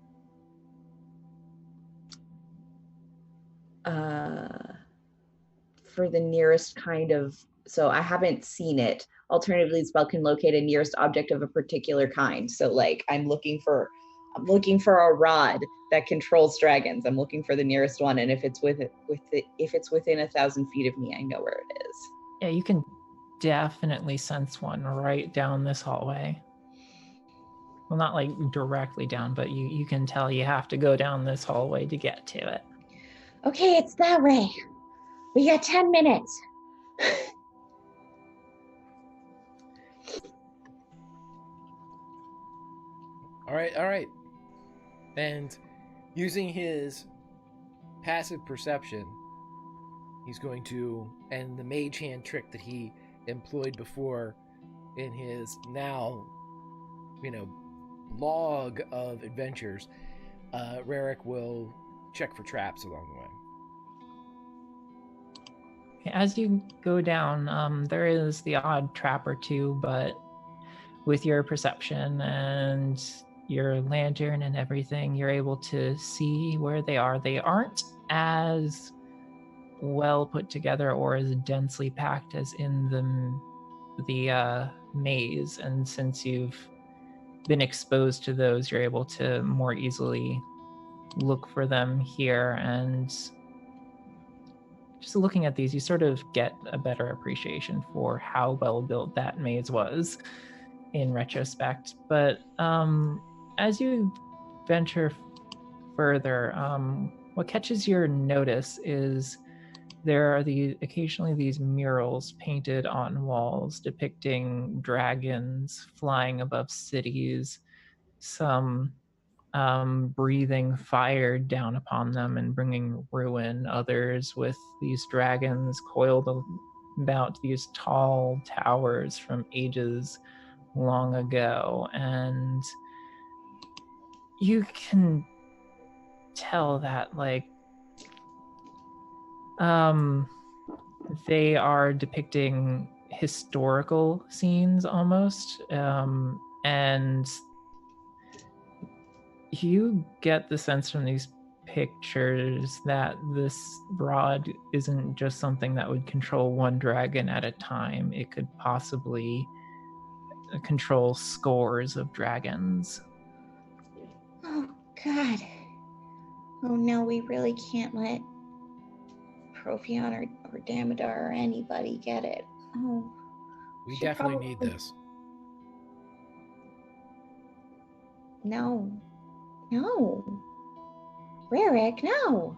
the nearest kind of, so I haven't seen it. Alternatively, the spell can locate a nearest object of a particular kind. So like I'm looking for a rod that controls dragons. I'm looking for the nearest one, and if it's within 1,000 feet of me, I know where it is. Yeah, you can definitely sense one right down this hallway. Well, not like directly down, but you can tell you have to go down this hallway to get to it. Okay, it's that way. We got 10 minutes. All right. And using his passive perception, he's going to, and the mage hand trick that he employed before in his now, log of adventures, Rarick will check for traps along the way. As you go down, there is the odd trap or two, but with your perception and your lantern and everything, you're able to see where they are. They aren't as well put together or as densely packed as in the maze, and since you've been exposed to those, you're able to more easily look for them here. And just looking at these, you sort of get a better appreciation for how well built that maze was in retrospect. But as you venture further, what catches your notice is there are occasionally these murals painted on walls depicting dragons flying above cities, some breathing fire down upon them and bringing ruin, others with these dragons coiled about these tall towers from ages long ago. And you can tell that they are depicting historical scenes almost, and you get the sense from these pictures that this rod isn't just something that would control one dragon at a time. It could possibly control scores of dragons. Oh, God. Oh no, we really can't let Profion or Damodar or anybody get it. Oh, We should definitely need probably- this. No. Rarick, no.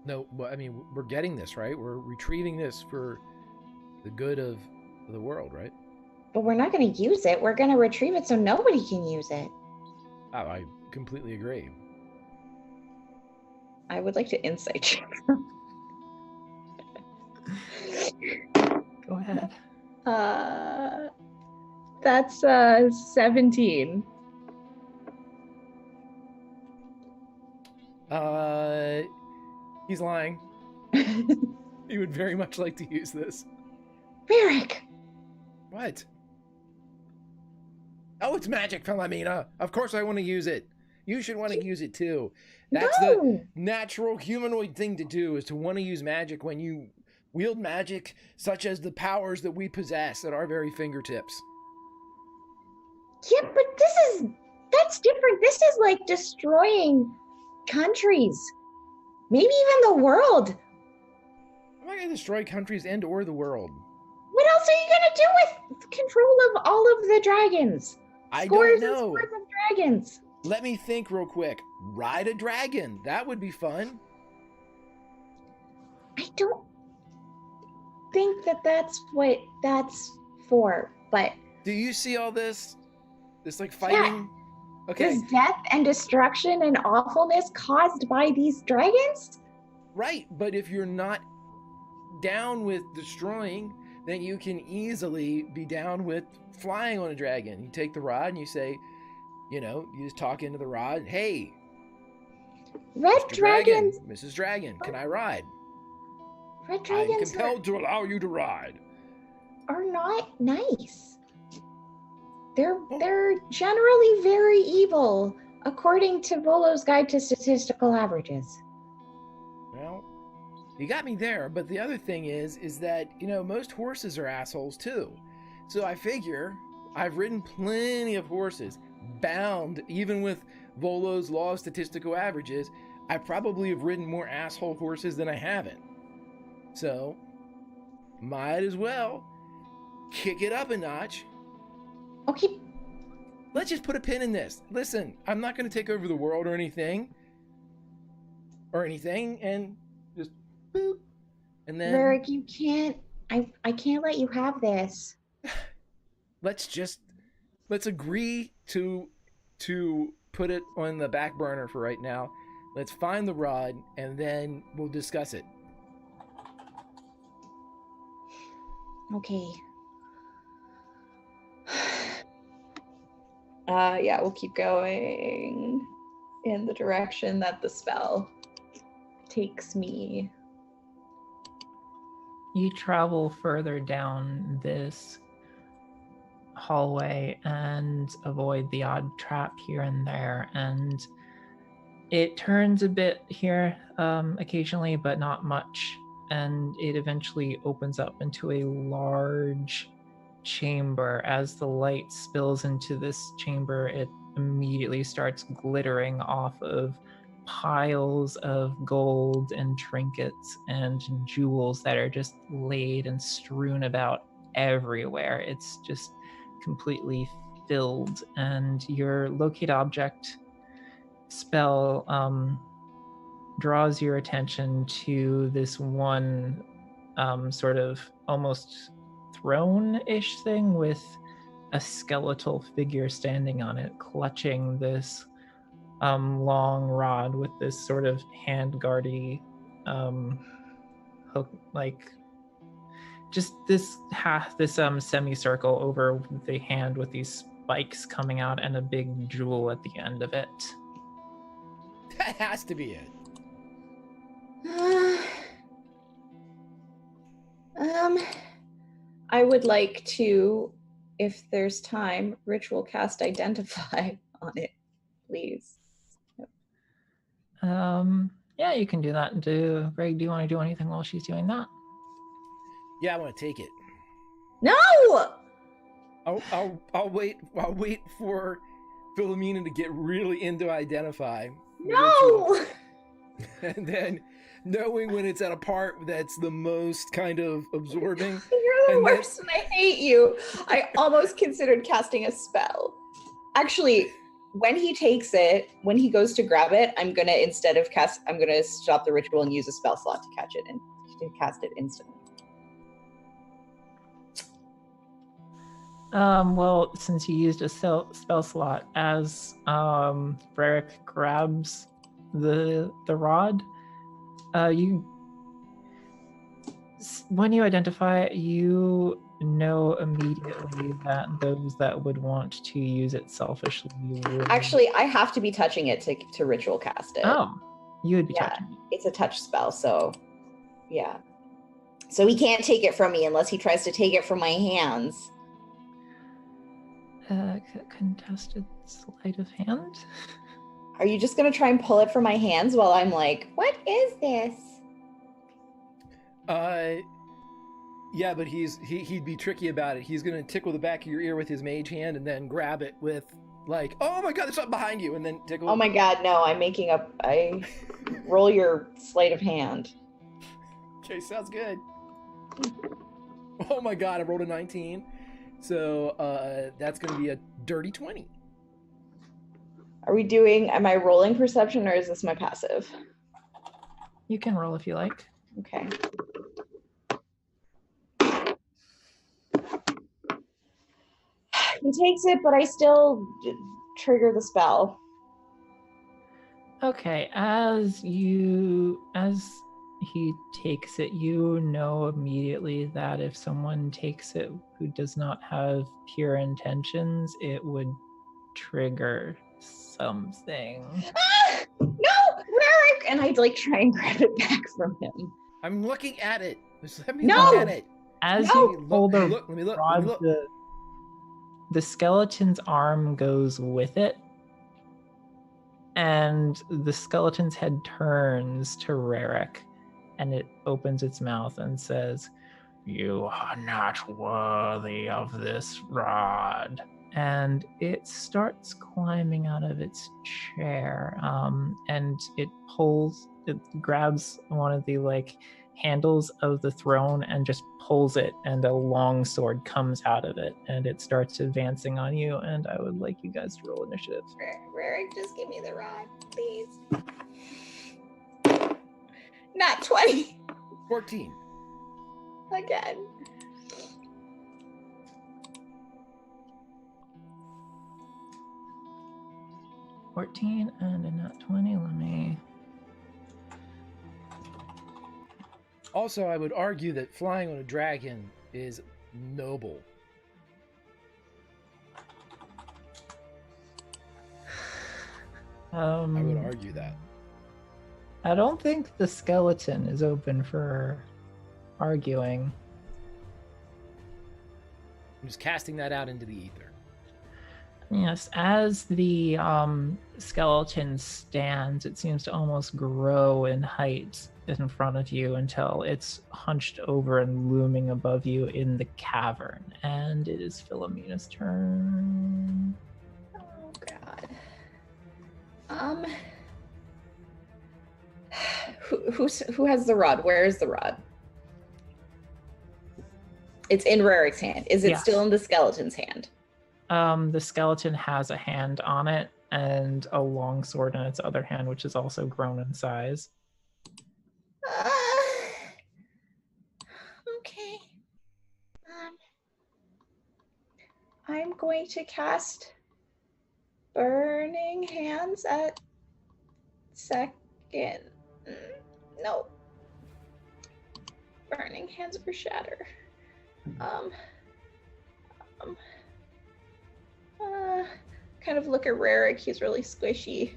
No, well, I mean, we're getting this, right? We're retrieving this for the good of the world, right? But we're not going to use it. We're going to retrieve it so nobody can use it. Oh, I completely agree. I would like to insight check. Go ahead. That's 17. He's lying. He would very much like to use this. Rarick! What? Oh, it's magic, Philomena. Of course I want to use it. You should want to use it too. That's No! the natural humanoid thing to do, is to want to use magic when you wield magic such as the powers that we possess at our very fingertips. Yeah, but that's different. This is like destroying countries. Maybe even the world. I'm not going to destroy countries and or the world. What else are you going to do with control of all of the dragons? I Scores don't and know. scores of dragons. Let me think real quick. Ride a dragon. That would be fun. I don't think that's what that's for, but Do you see all this? This like fighting? Okay, this death and destruction and awfulness caused by these dragons? right. But if you're not down with destroying, then you can easily be down with flying on a dragon. You take the rod and you say, you just talk into the rod. Hey, Red Mr. dragons. Dragon, Mrs. Dragon, can I ride? Red I'm dragons compelled to allow you to ride. are not nice. They're generally very evil, according to Volo's Guide to Statistical Averages. Well, you got me there, but the other thing is that, most horses are assholes too. So I figure I've ridden plenty of horses, bound even with Volo's Law of Statistical Averages. I probably have ridden more asshole horses than I haven't. So, might as well kick it up a notch. Okay, Let's just put a pin in this. Listen, I'm not going to take over the world or anything, and just boop, and then Varric, you can't. I can't let you have this. let's agree to put it on the back burner for right now. Let's find the rod, and then we'll discuss it. Okay. Yeah, we'll keep going in the direction that the spell takes me. You travel further down this hallway and avoid the odd trap here and there, and it turns a bit here occasionally, but not much, and it eventually opens up into a large chamber. As the light spills into this chamber, it immediately starts glittering off of piles of gold and trinkets and jewels that are just laid and strewn about everywhere. It's just completely filled, and your locate object spell draws your attention to this one sort of almost throne-ish thing with a skeletal figure standing on it, clutching this long rod with this sort of hand-guardy hook, like just this semicircle over the hand with these spikes coming out and a big jewel at the end of it. That has to be it. I would like to, if there's time, ritual cast identify on it, please. Yeah, you can do that. Greg, do you want to do anything while she's doing that? Yeah, I want to take it. No! I'll wait. I'll wait for Philomena to get really into Identify. No! And then knowing when it's at a part that's the most kind of absorbing. You're the And then- worst, and I hate you. I almost considered casting a spell. Actually, when he takes it, when he goes to grab it, I'm gonna stop the ritual and use a spell slot to catch it and to cast it instantly. Well, since you used a spell slot, as Varric grabs the rod, when you identify, you know immediately that those that would want to use it selfishly would. Actually, I have to be touching it to ritual cast it. Oh, you would be Yeah. touching it. It's a touch spell, so yeah. So he can't take it from me unless he tries to take it from my hands. Contested sleight of hand. Are you just gonna try and pull it from my hands while I'm like, what is this? Yeah, but he'd be tricky about it. He's gonna tickle the back of your ear with his mage hand and then grab it with like, oh my god, there's something behind you, and then tickle. Oh my god, no, I roll your sleight of hand. Okay, sounds good. Oh my god, I rolled a 19. So that's gonna be a dirty 20. Am I rolling perception or is this my passive? You can roll if you like. Okay. He takes it, but I still trigger the spell. Okay, as he takes it, you know immediately that if someone takes it who does not have pure intentions, it would trigger something. Ah! No, Rarick! And I'd like try and grab it back from him. I'm looking at it. Just let me No! look at it. As No! you pull the Let me look. rod, Let me look. the skeleton's arm goes with it, and the skeleton's head turns to Rarick, and it opens its mouth and says, "You are not worthy of this rod." And it starts climbing out of its chair, and it grabs one of the handles of the throne and just pulls it, and a long sword comes out of it, and it starts advancing on you. And I would like you guys to roll initiative. Rarick, just give me the rod, please. Not 20 14. again. $14 and a nat 20. Let me. Also, I would argue that flying on a dragon is noble. I would argue that. I don't think the skeleton is open for arguing. I'm just casting that out into the ether. Yes, as the skeleton stands, it seems to almost grow in height in front of you until it's hunched over and looming above you in the cavern. And it is Philomena's turn. Oh god. Who has the rod? Where is the rod? It's in Rarick's hand. Is it Yes. still in the skeleton's hand? The skeleton has a hand on it and a long sword in its other hand, which is also grown in size. Okay. I'm going to cast Burning Hands at second. No. Burning Hands or Shatter. Kind of look at Rarick. He's really squishy.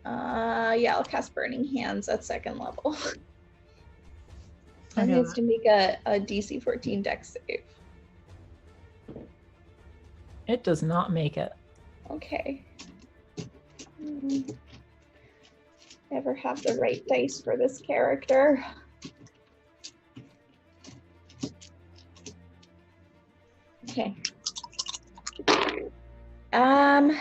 Yeah, I'll cast Burning Hands at second level. And needs to make a DC 14 Dex save. It does not make it. Okay. Never have the right dice for this character. Okay. Um,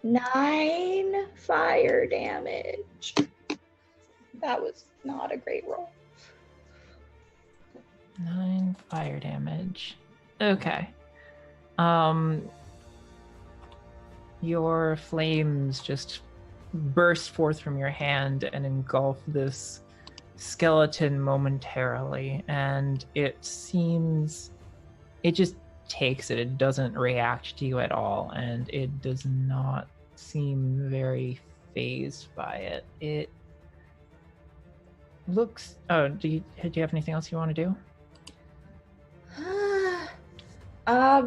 9 fire damage. That was not a great roll. 9 fire damage. Okay. Your flames just burst forth from your hand and engulf this skeleton momentarily, and it just takes it. It doesn't react to you at all, and it does not seem very phased by it. It looks... Oh, do you have anything else you want to do?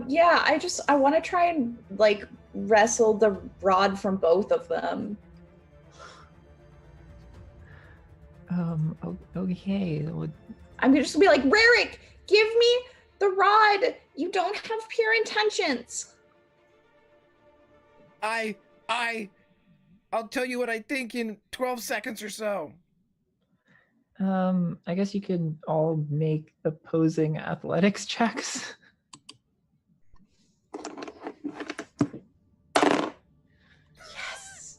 Yeah, I want to try and like wrestle the rod from both of them. Okay. I'm just gonna be like, Rarick, give me the rod. You don't have pure intentions. I'll tell you what I think in 12 seconds or so. I guess you could all make opposing athletics checks. Yes.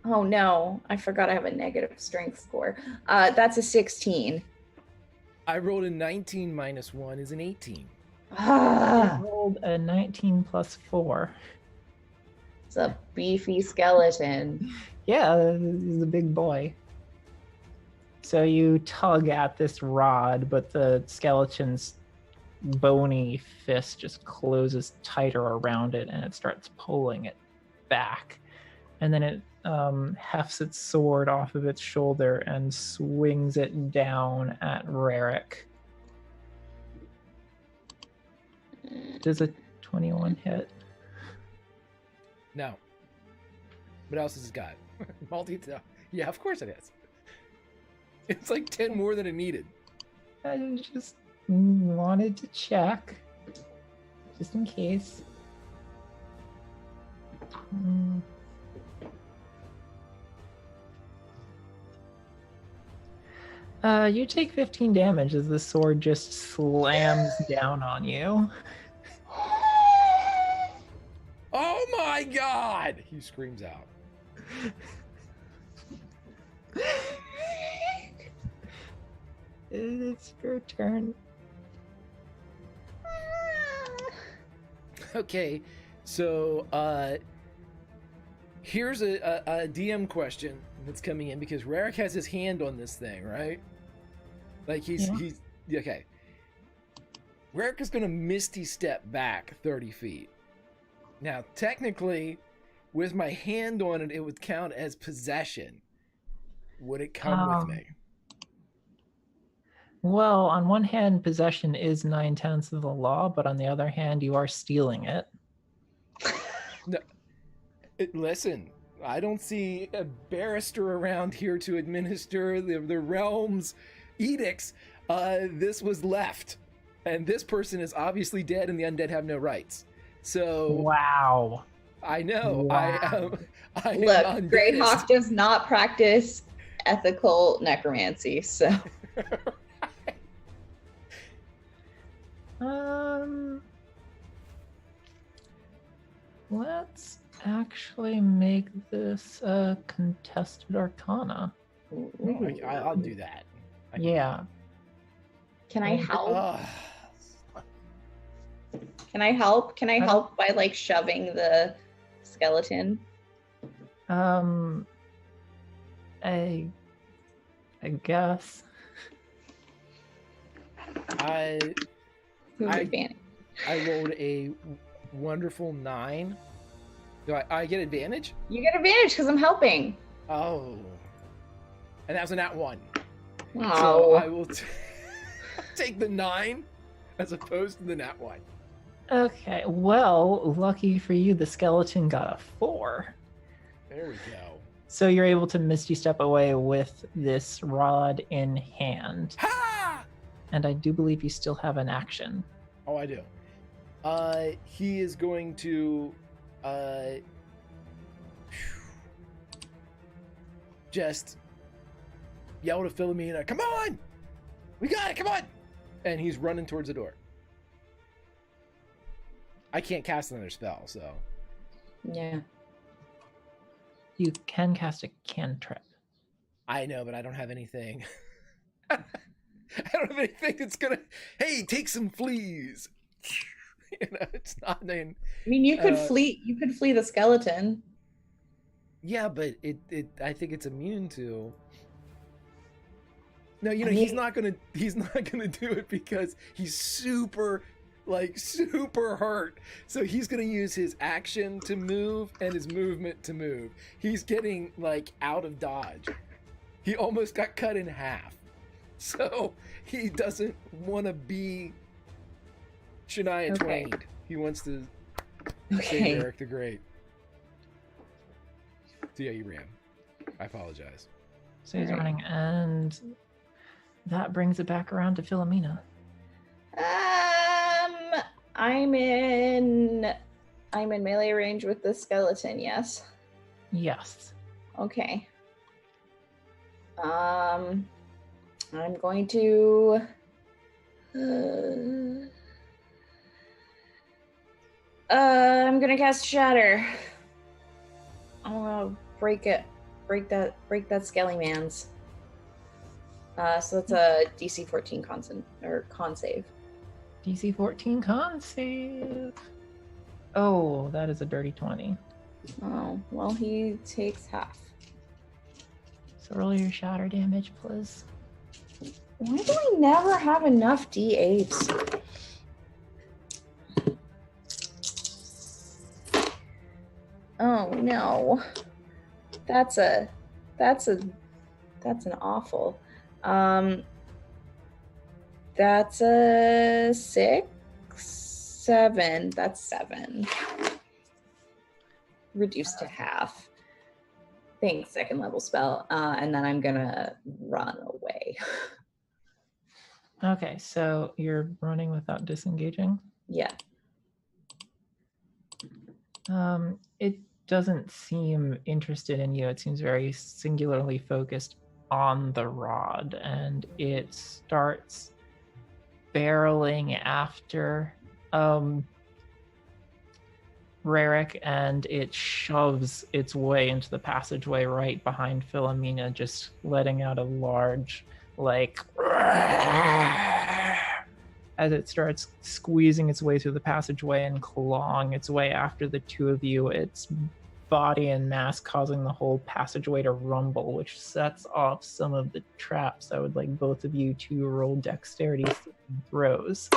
Oh no, I forgot I have a negative strength score. That's a 16. I rolled a 19 minus 1 is an 18. I rolled a 19 plus 4. It's a beefy skeleton. Yeah, he's a big boy. So you tug at this rod, but the skeleton's bony fist just closes tighter around it, and it starts pulling it back. And then it hefts its sword off of its shoulder and swings it down at Rarick. Does a 21 hit? No. What else has it got? Yeah, of course it is. It's like 10 more than it needed. I just wanted to check, just in case. You take 15 damage as the sword just slams down on you. Oh my god! He screams out. It's your turn. Okay, so here's a DM question that's coming in because Rarick has his hand on this thing, right? Like he's okay. Rarick is gonna misty step back 30 feet. Now, technically, with my hand on it, it would count as possession. Would it come with me? Well, on one hand, possession is 9/10 of the law, but on the other hand, you are stealing it. No, listen, I don't see a barrister around here to administer the realm's edicts. This was left, and this person is obviously dead, and the undead have no rights. So wow, I know. Wow. I Look, am Greyhawk does not practice ethical necromancy, so. Let's actually make this a contested arcana. I'll do that. Yeah. Can I help? Can I help? Can I help by like shoving the skeleton? I guess. Who's advantage? I rolled a wonderful 9. Do I get advantage? You get advantage because I'm helping. Oh. And that was a nat 1. Oh. So I will take the 9 as opposed to the nat 1. Okay, well, lucky for you, the skeleton got a 4. There we go. So you're able to misty step away with this rod in hand. Ha! And I do believe you still have an action. Oh, I do. He is going to just yell to Philomena, "Come on! We got it, come on! And he's running towards the door. I can't cast another spell, so. Yeah. You can cast a cantrip. I know, but I don't have anything. I don't have anything that's gonna, hey, take some fleas. It's not in. I mean, you could flee. You could flee the skeleton. Yeah, but I think it's immune to. No, he's not gonna do it because he's super hurt. So he's gonna use his action to move and his movement to move. He's getting out of dodge. He almost got cut in half. So he doesn't want to be Shania Twain. He wants to save Eric the Great. So yeah, you ran. I apologize. So he's running, and that brings it back around to Philomena. I'm in melee range with the skeleton, yes? Yes. Okay. I'm going to I'm gonna cast Shatter. I'm gonna break that Skelly Man's. So that's a DC 14 con save. DC 14 con save. Oh, that is a dirty 20. Oh, well, he takes half. So roll your shatter damage, please. Why do I never have enough D8s? Oh no. That's an awful. That's a 6, 7. That's 7. Reduced to half. Thanks, second level spell. And then I'm gonna run away. Okay, so you're running without disengaging? Yeah. It doesn't seem interested in you. It seems very singularly focused on the rod, and it starts barreling after Rarick, and it shoves its way into the passageway right behind Philomena, just letting out a large, as it starts squeezing its way through the passageway and clawing its way after the two of you, its body and mass causing the whole passageway to rumble, which sets off some of the traps. I would like both of you to roll dexterity throws.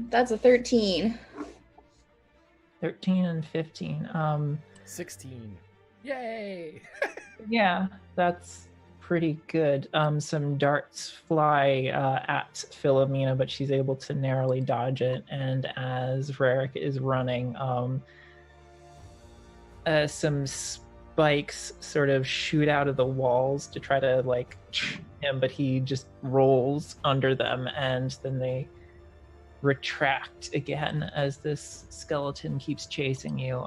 That's a 13. 13 and 15. 16. Yay! Yeah, that's pretty good. Some darts fly at Philomena, but she's able to narrowly dodge it. And as Rarick is running, some spikes sort of shoot out of the walls to try to him, but he just rolls under them, and then they retract again as this skeleton keeps chasing you.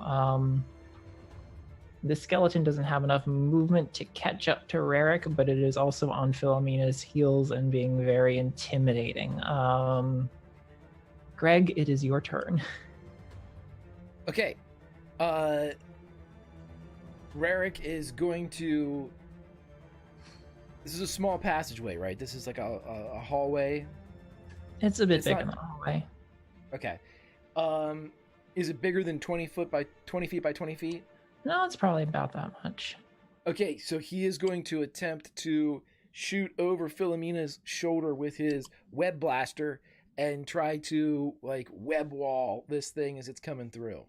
The skeleton doesn't have enough movement to catch up to Rarick, but it is also on Philomena's heels and being very intimidating. Greg, it is your turn. Okay. Rarick is going to... This is a small passageway, right? This is like a hallway. It's a bit big in the hallway. Okay. Is it bigger than 20 feet by 20 feet? No, it's probably about that much. Okay, so he is going to attempt to shoot over Philomena's shoulder with his web blaster and try to web wall this thing as it's coming through.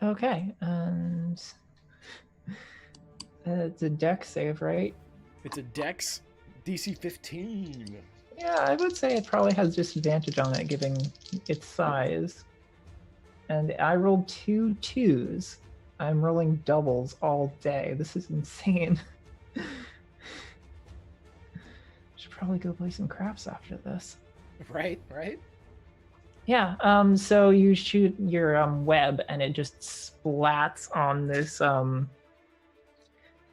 Okay, and it's a dex save, right? It's a dex DC 15. Yeah, I would say it probably has disadvantage on it, given its size. And I rolled 2 2s. I'm rolling doubles all day. This is insane. Should probably go play some craps after this. Right. Yeah, so you shoot your web, and it just splats on this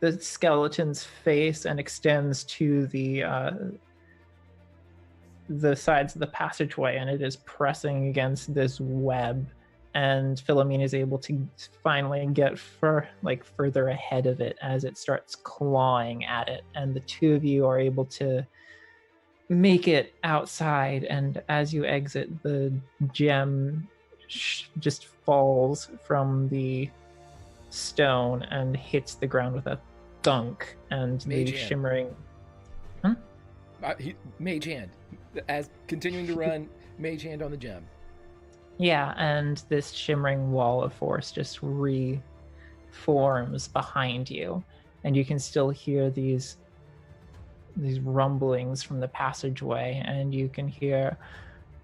the skeleton's face and extends to the sides of the passageway, and it is pressing against this web. And Philomene is able to finally get further ahead of it as it starts clawing at it. And the two of you are able to make it outside. And as you exit, the gem just falls from the stone and hits the ground with a thunk. And Mage the hand. shimmering... Mage hand. As continuing to run, mage hand on the gem. Yeah, and this shimmering wall of force just reforms behind you, and you can still hear these rumblings from the passageway, and you can hear,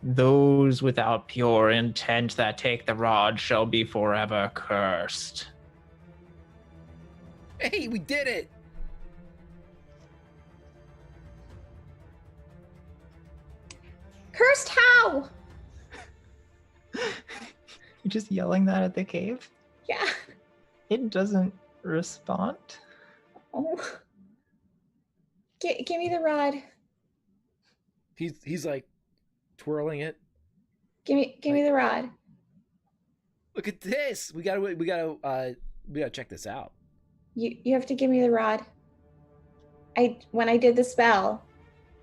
"Those without pure intent that take the rod shall be forever cursed." Hey, we did it! Cursed how? You're just yelling that at the cave? Yeah. It doesn't respond. Oh. Give me the rod. He's like twirling it. Give me the rod. Look at this. We gotta check this out. You have to give me the rod. When I did the spell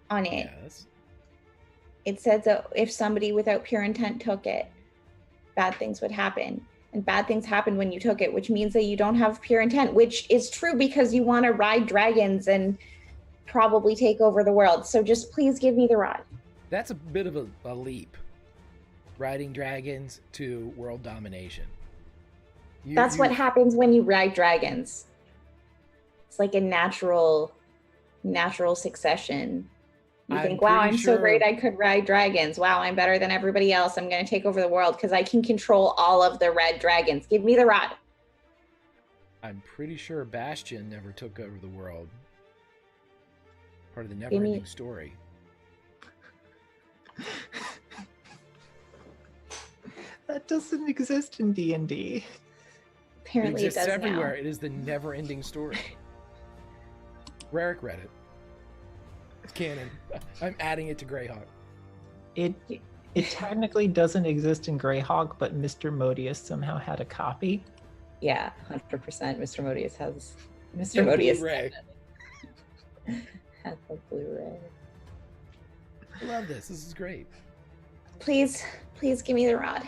on it, Yes. it said that if somebody without pure intent took it, bad things would happen. And bad things happen when you took it, which means that you don't have pure intent, which is true because you want to ride dragons and probably take over the world. So just please give me the rod. That's a bit of a leap. Riding dragons to world domination. That's what happens when you ride dragons. It's like a natural succession. You think, wow, I'm so great I could ride dragons. Wow, I'm better than everybody else. I'm going to take over the world because I can control all of the red dragons. Give me the rod. I'm pretty sure Bastion never took over the world. Part of the never-ending story. That doesn't exist in D&D. Apparently it exists does everywhere. now. It is the never-ending story. Rarick read it. It's canon. I'm adding it to Greyhawk. It technically doesn't exist in Greyhawk, but Mr. Modius somehow had a copy. Yeah, 100%. Mr. Modius has Blu-ray. has the Blu-ray. I love this. This is great. Please give me the rod.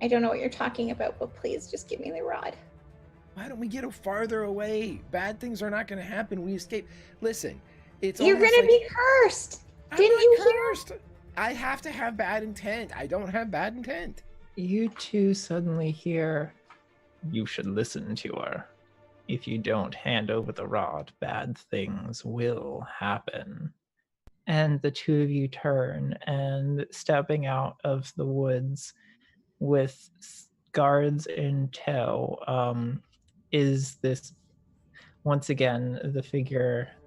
I don't know what you're talking about, but please just give me the rod. Why don't we get farther away? Bad things are not going to happen. We escape. Listen, it's You're almost gonna like, be cursed. I'm Didn't not you cursed. I have to have bad intent. I don't have bad intent. You two suddenly hear, "You should listen to her. If you don't hand over the rod, bad things will happen." And the two of you turn, and stepping out of the woods with guards in tow is this, once again, the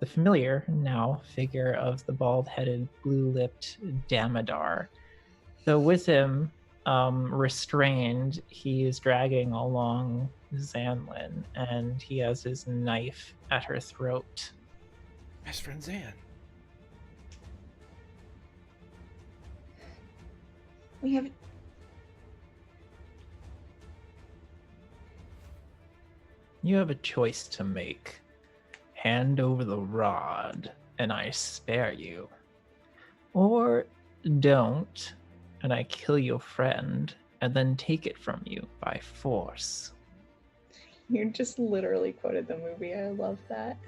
familiar now figure of the bald-headed, blue-lipped Damodar. Though with him, restrained, he is dragging along Zanlin, and he has his knife at her throat. Best friend Zan. We have. You have a choice to make. Hand over the rod, and I spare you. Or don't, and I kill your friend, and then take it from you by force. You just literally quoted the movie. I love that.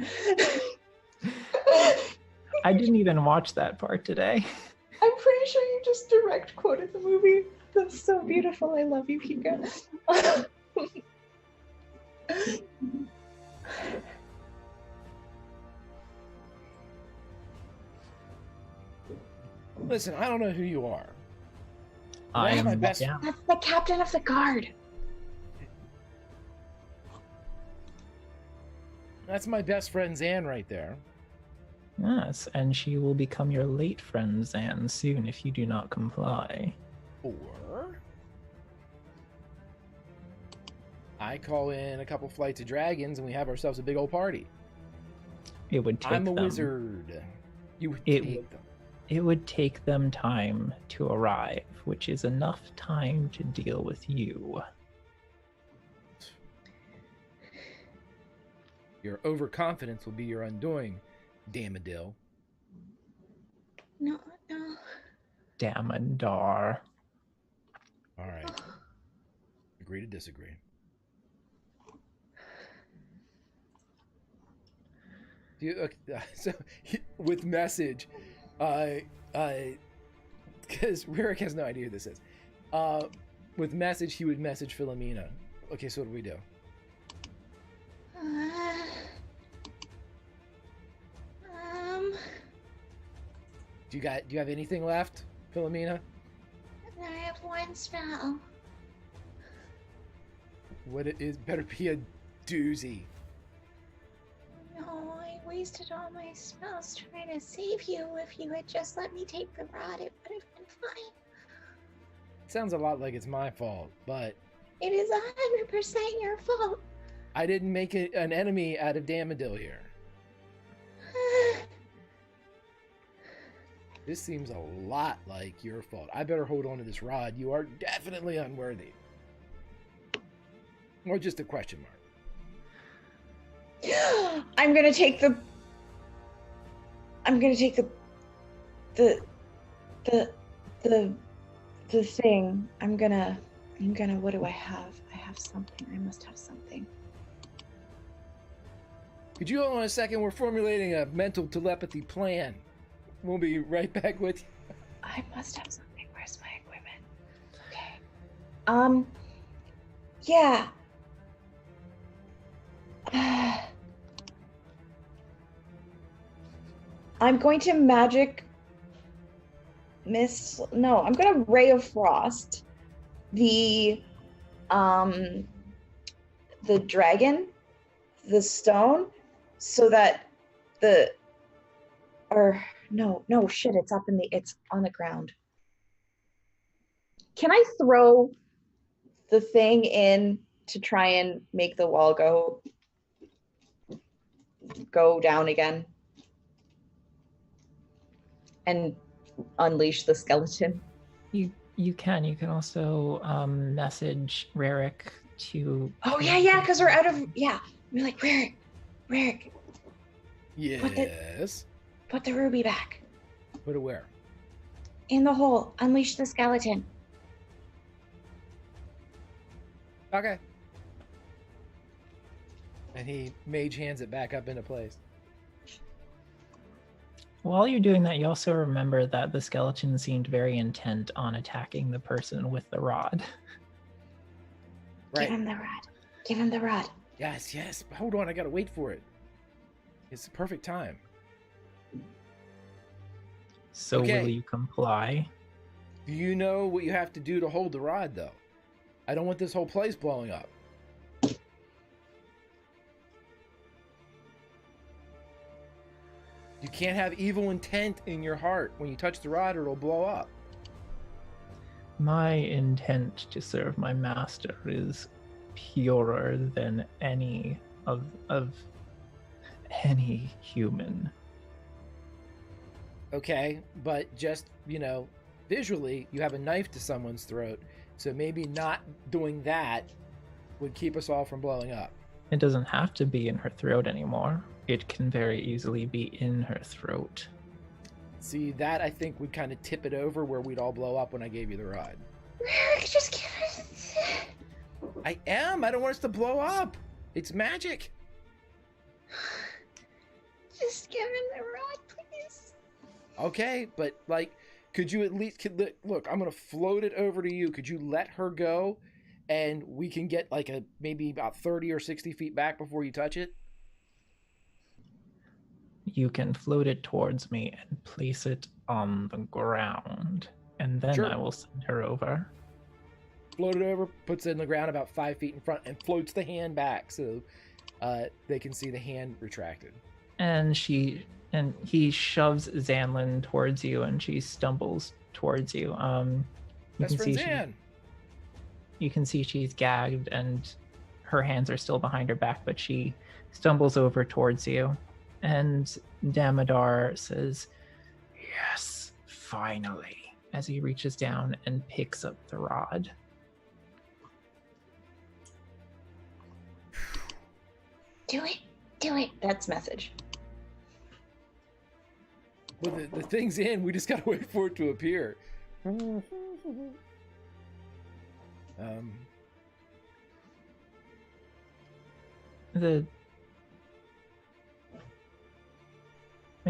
I didn't even watch that part today. I'm pretty sure you just direct quoted the movie. That's so beautiful. I love you, Kika. Listen, I don't know who you are. I'm my best- down. That's the captain of the guard. That's my best friend Zan right there. Yes, and she will become your late friend Zan soon if you do not comply. Or I call in a couple flights of dragons and we have ourselves a big old party. It would take I'm a them, wizard. You would It take them. It would take them time to arrive, which is enough time to deal with you. Your overconfidence will be your undoing, Damodil. No, no. Damodar. All right. Agree to disagree. So with message, because Ririk has no idea who this is. With message, he would message Philomena. Okay, so what do we do? Do you have anything left, Philomena? I have one spell. What it is better be a doozy. No, I wasted all my spells trying to save you. If you had just let me take the rod, it would have been fine. Sounds a lot like it's my fault, but It is 100% your fault. I didn't make an enemy out of Damodil here. This seems a lot like your fault. I better hold on to this rod. You are definitely unworthy. Or just a question mark. I'm gonna take the thing. I'm gonna, what do I have? I have something. I must have something. Could you hold on a second? We're formulating a mental telepathy plan. We'll be right back with you. I must have something. Where's my equipment? Okay. Yeah. I'm going to magic mist. No, I'm going to ray of frost the dragon, the stone, so that shit, it's on the ground. Can I throw the thing in to try and make the wall go down again and unleash the skeleton? You can also message Ririk to. Oh yeah, because we're out of We're like, Ririk. Yes. Put the ruby back. Put it where? In the hole. Unleash the skeleton. Okay. And he mage hands it back up into place. While you're doing that, you also remember that the skeleton seemed very intent on attacking the person with the rod. Right. Give him the rod. Yes. Hold on, I gotta wait for it. It's the perfect time. So Okay. Will you comply? Do you know what you have to do to hold the rod, though? I don't want this whole place blowing up. You can't have evil intent in your heart. When you touch the rod, it'll blow up. My intent to serve my master is purer than any of any human. Okay, but just, visually, you have a knife to someone's throat, so maybe not doing that would keep us all from blowing up. It doesn't have to be in her throat anymore. It can very easily be in her throat. See, that I think would kind of tip it over where we'd all blow up when I gave you the rod. Ririk, just give it. I am! I don't want us to blow up! It's magic! Just give him the rod, please. Okay, but, could you at least... Look, I'm going to float it over to you. Could you let her go? And we can get, maybe about 30 or 60 feet back before you touch it? You can float it towards me and place it on the ground, and then Sure. I will send her over. Float it over, puts it in the ground about 5 feet in front, and floats the hand back so they can see the hand retracted. And he shoves Zanlin towards you, and she stumbles towards you. Best friend Zan! You can see she's gagged, and her hands are still behind her back, but she stumbles over towards you. And Damodar says, "Yes, finally," as he reaches down and picks up the rod. Do it. That's message. Well, the thing's in. We just gotta wait for it to appear.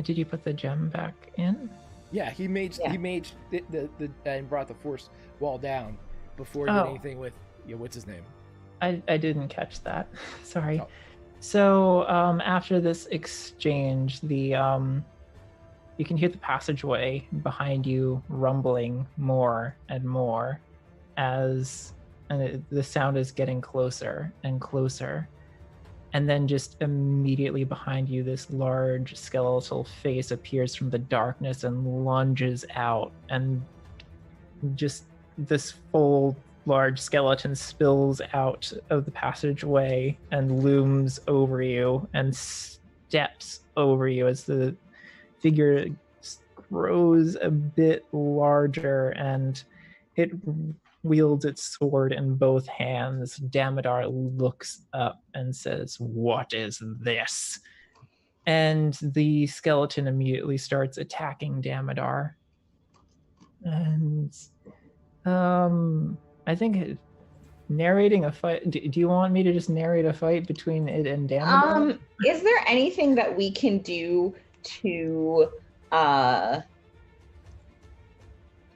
Did you put the gem back in? Yeah, he made the and brought the force wall down before he did anything with what's his name? I didn't catch that. Sorry. Oh. So after this exchange, the you can hear the passageway behind you rumbling more and more as the sound is getting closer and closer. And then just immediately behind you, this large skeletal face appears from the darkness and lunges out. And just this full large skeleton spills out of the passageway and looms over you and steps over you as the figure grows a bit larger, and it wields its sword in both hands. Damodar looks up and says, "What is this?" And the skeleton immediately starts attacking Damodar. And I think narrating a fight. Do you want me to just narrate a fight between it and Damodar? Is there anything that we can do to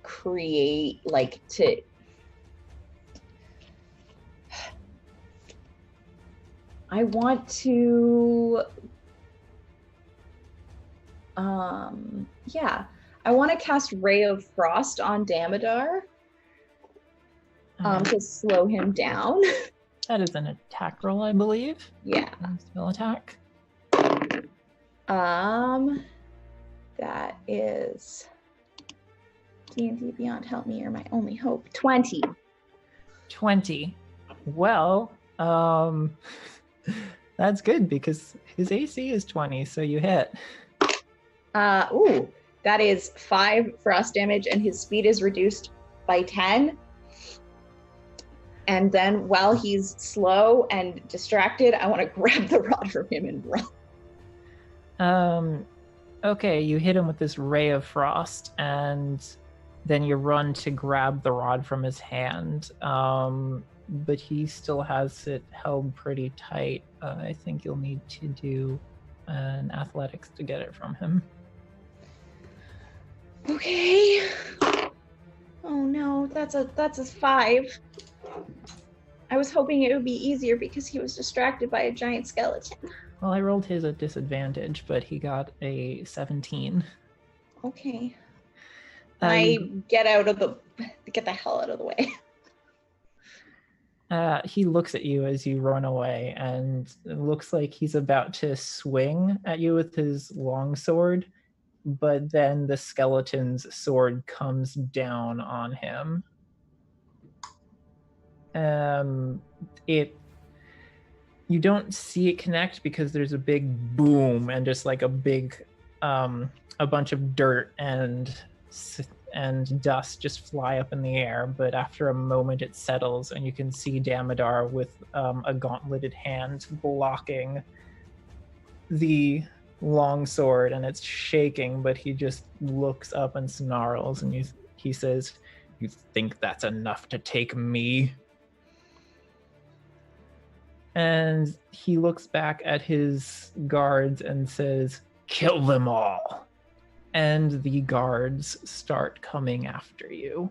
create, like, to I want to I want to cast Ray of Frost on Damodar to slow him down. That is an attack roll, I believe. Yeah. Spell attack. That is D&D Beyond, help me, you're my only hope. 20. 20. Well, that's good because his AC is 20, so you hit. That is 5 frost damage, and his speed is reduced by 10. And then while he's slow and distracted, I want to grab the rod from him and run. Okay, you hit him with this Ray of Frost, and then you run to grab the rod from his hand. But he still has it held pretty tight. I think you'll need to do an athletics to get it from him. Okay. Oh no, that's a 5. I was hoping it would be easier because he was distracted by a giant skeleton. Well, I rolled his at disadvantage, but he got a 17. Okay. I get the hell out of the way. He looks at you as you run away, and it looks like he's about to swing at you with his longsword, but then the skeleton's sword comes down on him. You don't see it connect because there's a big boom and just like a big, a bunch of dirt and dust just fly up in the air. But after a moment, it settles, and you can see Damodar with a gauntleted hand blocking the longsword, and it's shaking. But he just looks up and snarls, and he says, "You think that's enough to take me?" And he looks back at his guards and says, "Kill them all." And the guards start coming after you.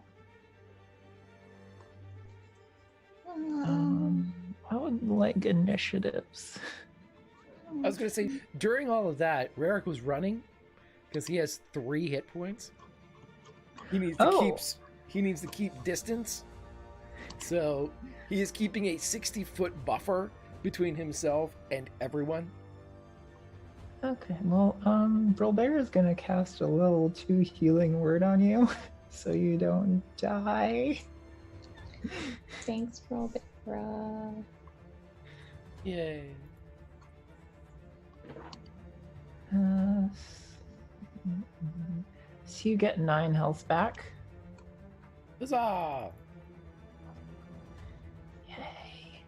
I would like initiatives. I was going to say, during all of that, Rarick was running because he has 3 hit points. He needs to keep distance. So he is keeping a 60-foot buffer between himself and everyone. Okay, well, Brolbear is gonna cast a level 2 healing word on you, so you don't die. Thanks, Brolbear. Yay. Uh, so you get 9 health back. Huzzah! Yay.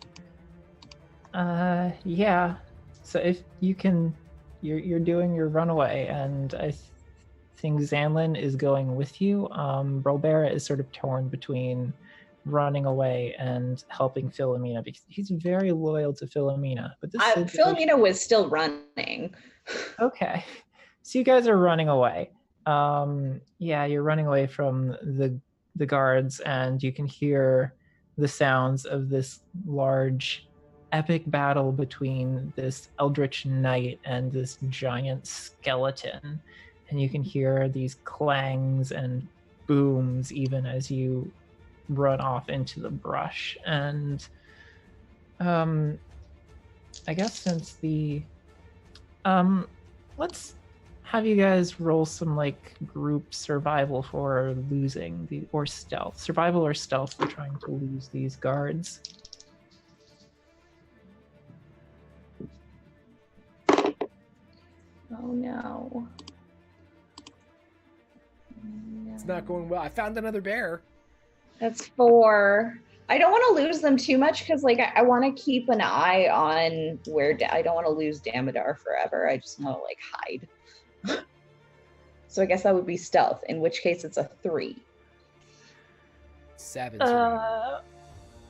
Yeah. So if you can, you're doing your runaway, and I think Zanlin is going with you. Robert is sort of torn between running away and helping Philomena because he's very loyal to Philomena. But this Philomena was still running. Okay. So you guys are running away. Yeah, you're running away from the guards, and you can hear the sounds of this large epic battle between this eldritch knight and this giant skeleton. And you can hear these clangs and booms even as you run off into the brush. And I guess since the let's have you guys roll some like group survival for losing the or stealth. Survival or stealth for trying to lose these guards. Oh no. It's not going well. I found another bear. That's 4. I don't want to lose them too much because, like, I want to keep an eye on where I don't want to lose Damodar forever. I just want to like hide. So I guess that would be stealth. In which case, it's a 3. 7.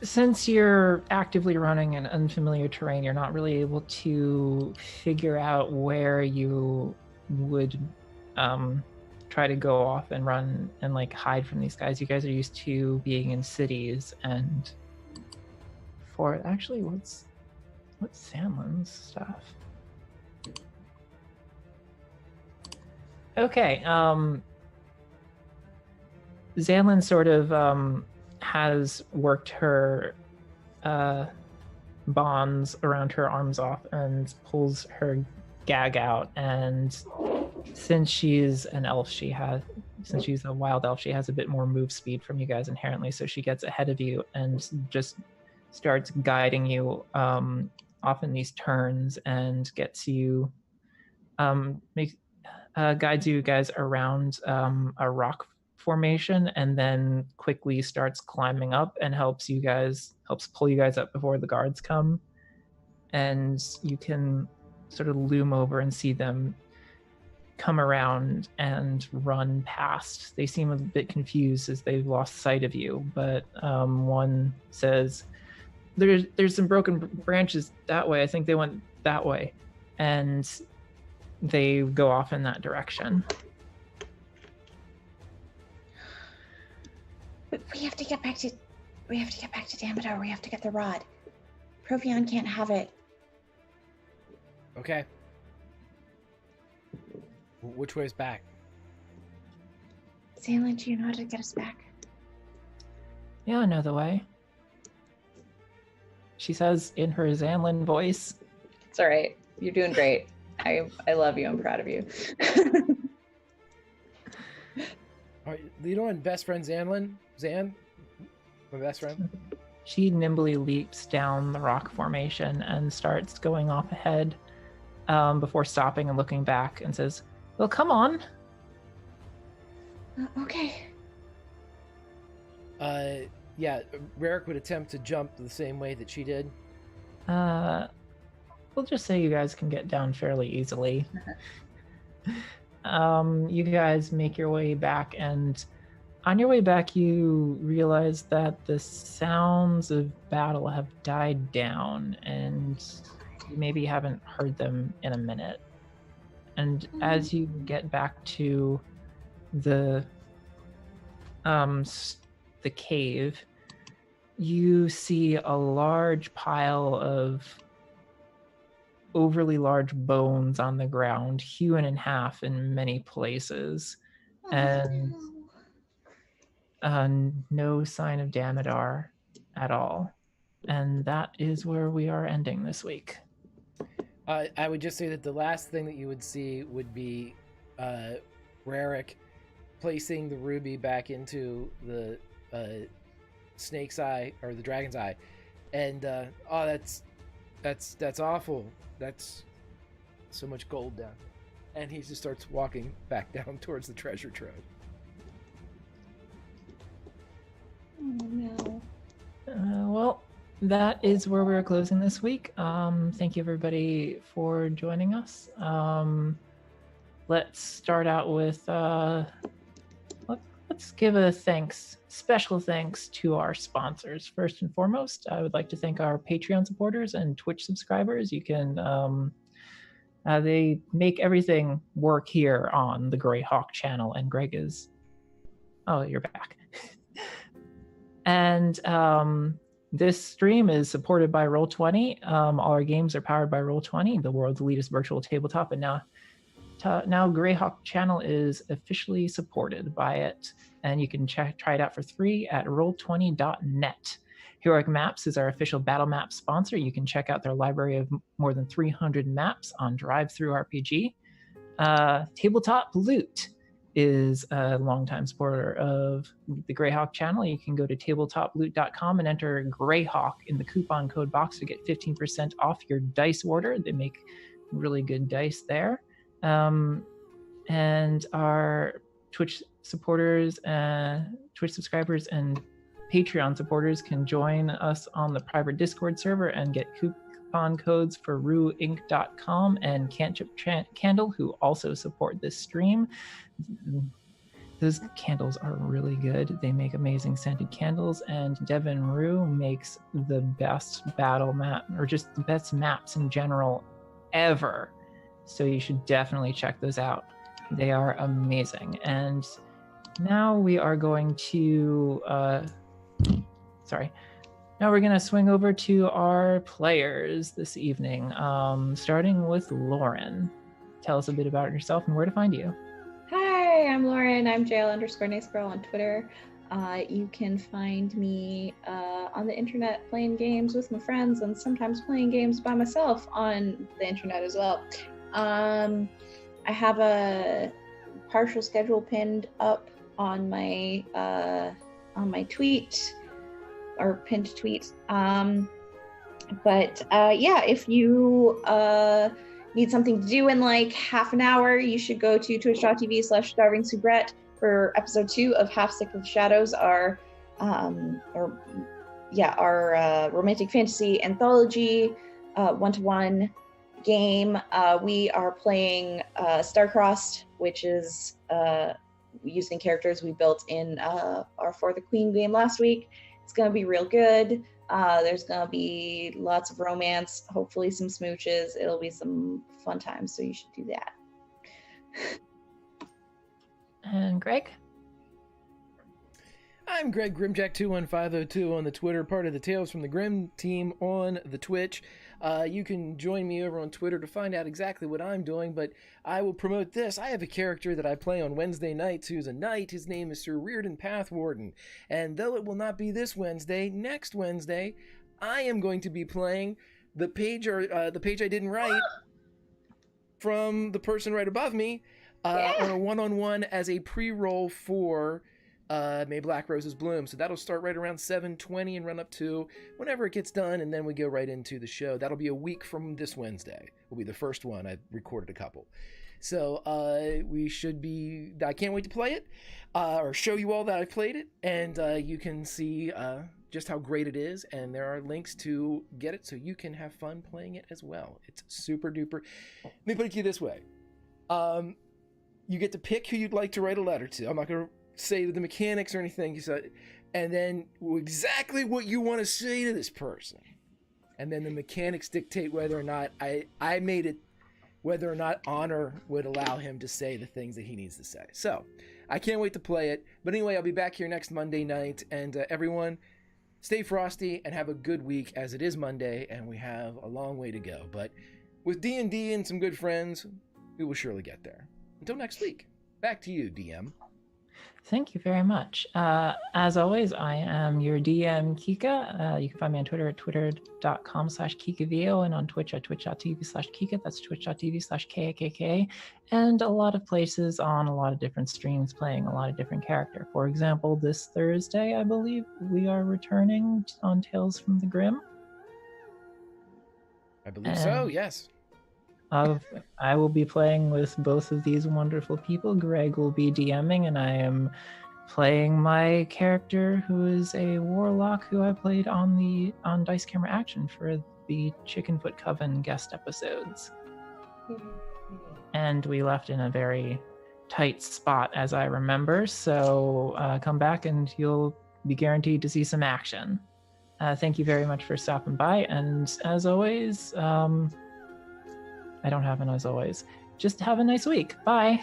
Since you're actively running in unfamiliar terrain, you're not really able to figure out where you would try to go off and run and like hide from these guys. You guys are used to being in cities, and for actually what's Samlin's stuff? Okay, Zanlin sort of has worked her bonds around her arms off and pulls her gag out, and since she's an elf, since she's a wild elf, she has a bit more move speed from you guys inherently, so she gets ahead of you and just starts guiding you off in these turns and gets you guides you guys around a rock formation, and then quickly starts climbing up and helps pull you guys up before the guards come, and you can sort of loom over and see them come around and run past. They seem a bit confused as they've lost sight of you, but one says, there's some broken branches that way. I think they went that way. And they go off in that direction. We have to get back to Damodar. We have to get the rod. Provion can't have it. Okay. Which way is back? Zanlin, do you know how to get us back? Yeah, I know the way. She says in her Zanlin voice. It's all right. You're doing great. I love you. I'm proud of you. All right, you know my best friend Zanlin? Zan? My best friend? She nimbly leaps down the rock formation and starts going off ahead before stopping and looking back and says, well, come on. Okay. Yeah, Rarick would attempt to jump the same way that she did. We'll just say you guys can get down fairly easily. You guys make your way back, and on your way back, you realize that the sounds of battle have died down, and you maybe haven't heard them in a minute. And as you get back to the cave, you see a large pile of overly large bones on the ground, hewn in half in many places, and no sign of Damodar at all. And that is where we are ending this week. I would just say that the last thing that you would see would be Rarick placing the ruby back into the snake's eye, or the dragon's eye, and that's That's awful. That's so much gold down. And he just starts walking back down towards the treasure trove. Oh no. Well, that is where we're closing this week. Thank you everybody for joining us. Let's start out with let's give a special thanks to our sponsors. First and foremost, I would like to thank our Patreon supporters and Twitch subscribers. You can they make everything work here on the Greyhawk channel, and Greg is you're back. And this stream is supported by Roll20. All our games are powered by Roll20, the world's elitist virtual tabletop, and now Greyhawk channel is officially supported by it, and you can try it out for free at roll20.net. Heroic Maps is our official battle map sponsor. You can check out their library of more than 300 maps on DriveThruRPG. Tabletop Loot is a longtime supporter of the Greyhawk channel. You can go to tabletoploot.com and enter Greyhawk in the coupon code box to get 15% off your dice order. They make really good dice there. And our Twitch supporters, Twitch subscribers, and Patreon supporters can join us on the private Discord server and get coupon codes for ruinc.com and Cantrip Candle, who also support this stream. Those candles are really good. They make amazing scented candles, and Devin Rue makes the best battle map, or just the best maps in general ever. So you should definitely check those out. They are amazing. And now we are going to now we're going to swing over to our players this evening, starting with Lauren. Tell us a bit about yourself and where to find you. Hi, I'm Lauren. I'm jail_nice_girl on Twitter. You can find me on the internet playing games with my friends and sometimes playing games by myself on the internet as well. I have a partial schedule pinned up on my tweet, or pinned tweet. But if you need something to do in like half an hour, you should go to twitch.tv/starvingsoubrette for episode 2 of Half Sick of Shadows, our romantic fantasy anthology 1-to-1 game. We are playing Starcrossed, which is using characters we built in our For the Queen game last week. It's going to be real good. There's going to be lots of romance, hopefully some smooches. It'll be some fun times, so you should do that. And Greg? I'm Greg Grimjack21502 on the Twitter, part of the Tales from the Grim team on the Twitch. You can join me over on Twitter to find out exactly what I'm doing, but I will promote this. I have a character that I play on Wednesday nights who's a knight. His name is Sir Reardon Pathwarden, and though it will not be this Wednesday, next Wednesday, I am going to be playing the page I didn't write from the person right above me on a one-on-one as a pre-roll for May Black Roses Bloom. So that'll start right around 7:20 and run up to whenever it gets done, and then we go right into the show. That'll be a week from this Wednesday. Will be the first one. I recorded a couple. So we should be... I can't wait to play it, or show you all that I played it, and you can see just how great it is, and there are links to get it so you can have fun playing it as well. It's super duper. Let me put it to you this way. You get to pick who you'd like to write a letter to. I'm not going to say the mechanics or anything, and then exactly what you want to say to this person, and then the mechanics dictate whether or not I made it, whether or not honor would allow him to say the things that he needs to say. So I can't wait to play it. But anyway, I'll be back here next Monday night, and everyone stay frosty and have a good week, as it is Monday and we have a long way to go. But with D&D and some good friends, we will surely get there. Until next week, back to you, DM. Thank you very much. As always, I am your DM, Kika. You can find me on Twitter at twitter.com/KikaVio and on Twitch at twitch.tv/Kika. That's twitch.tv/KAKK. And a lot of places on a lot of different streams playing a lot of different character. For example, this Thursday, I believe, we are returning on Tales from the Grim. I believe so, And- yes. I will be playing with both of these wonderful people. Greg will be DMing, and I am playing my character, who is a warlock who I played on Dice Camera Action for the Chickenfoot Coven guest episodes. And we left in a very tight spot, as I remember. So come back, and you'll be guaranteed to see some action. Thank you very much for stopping by, and as always, I don't have an as always. Just have a nice week. Bye.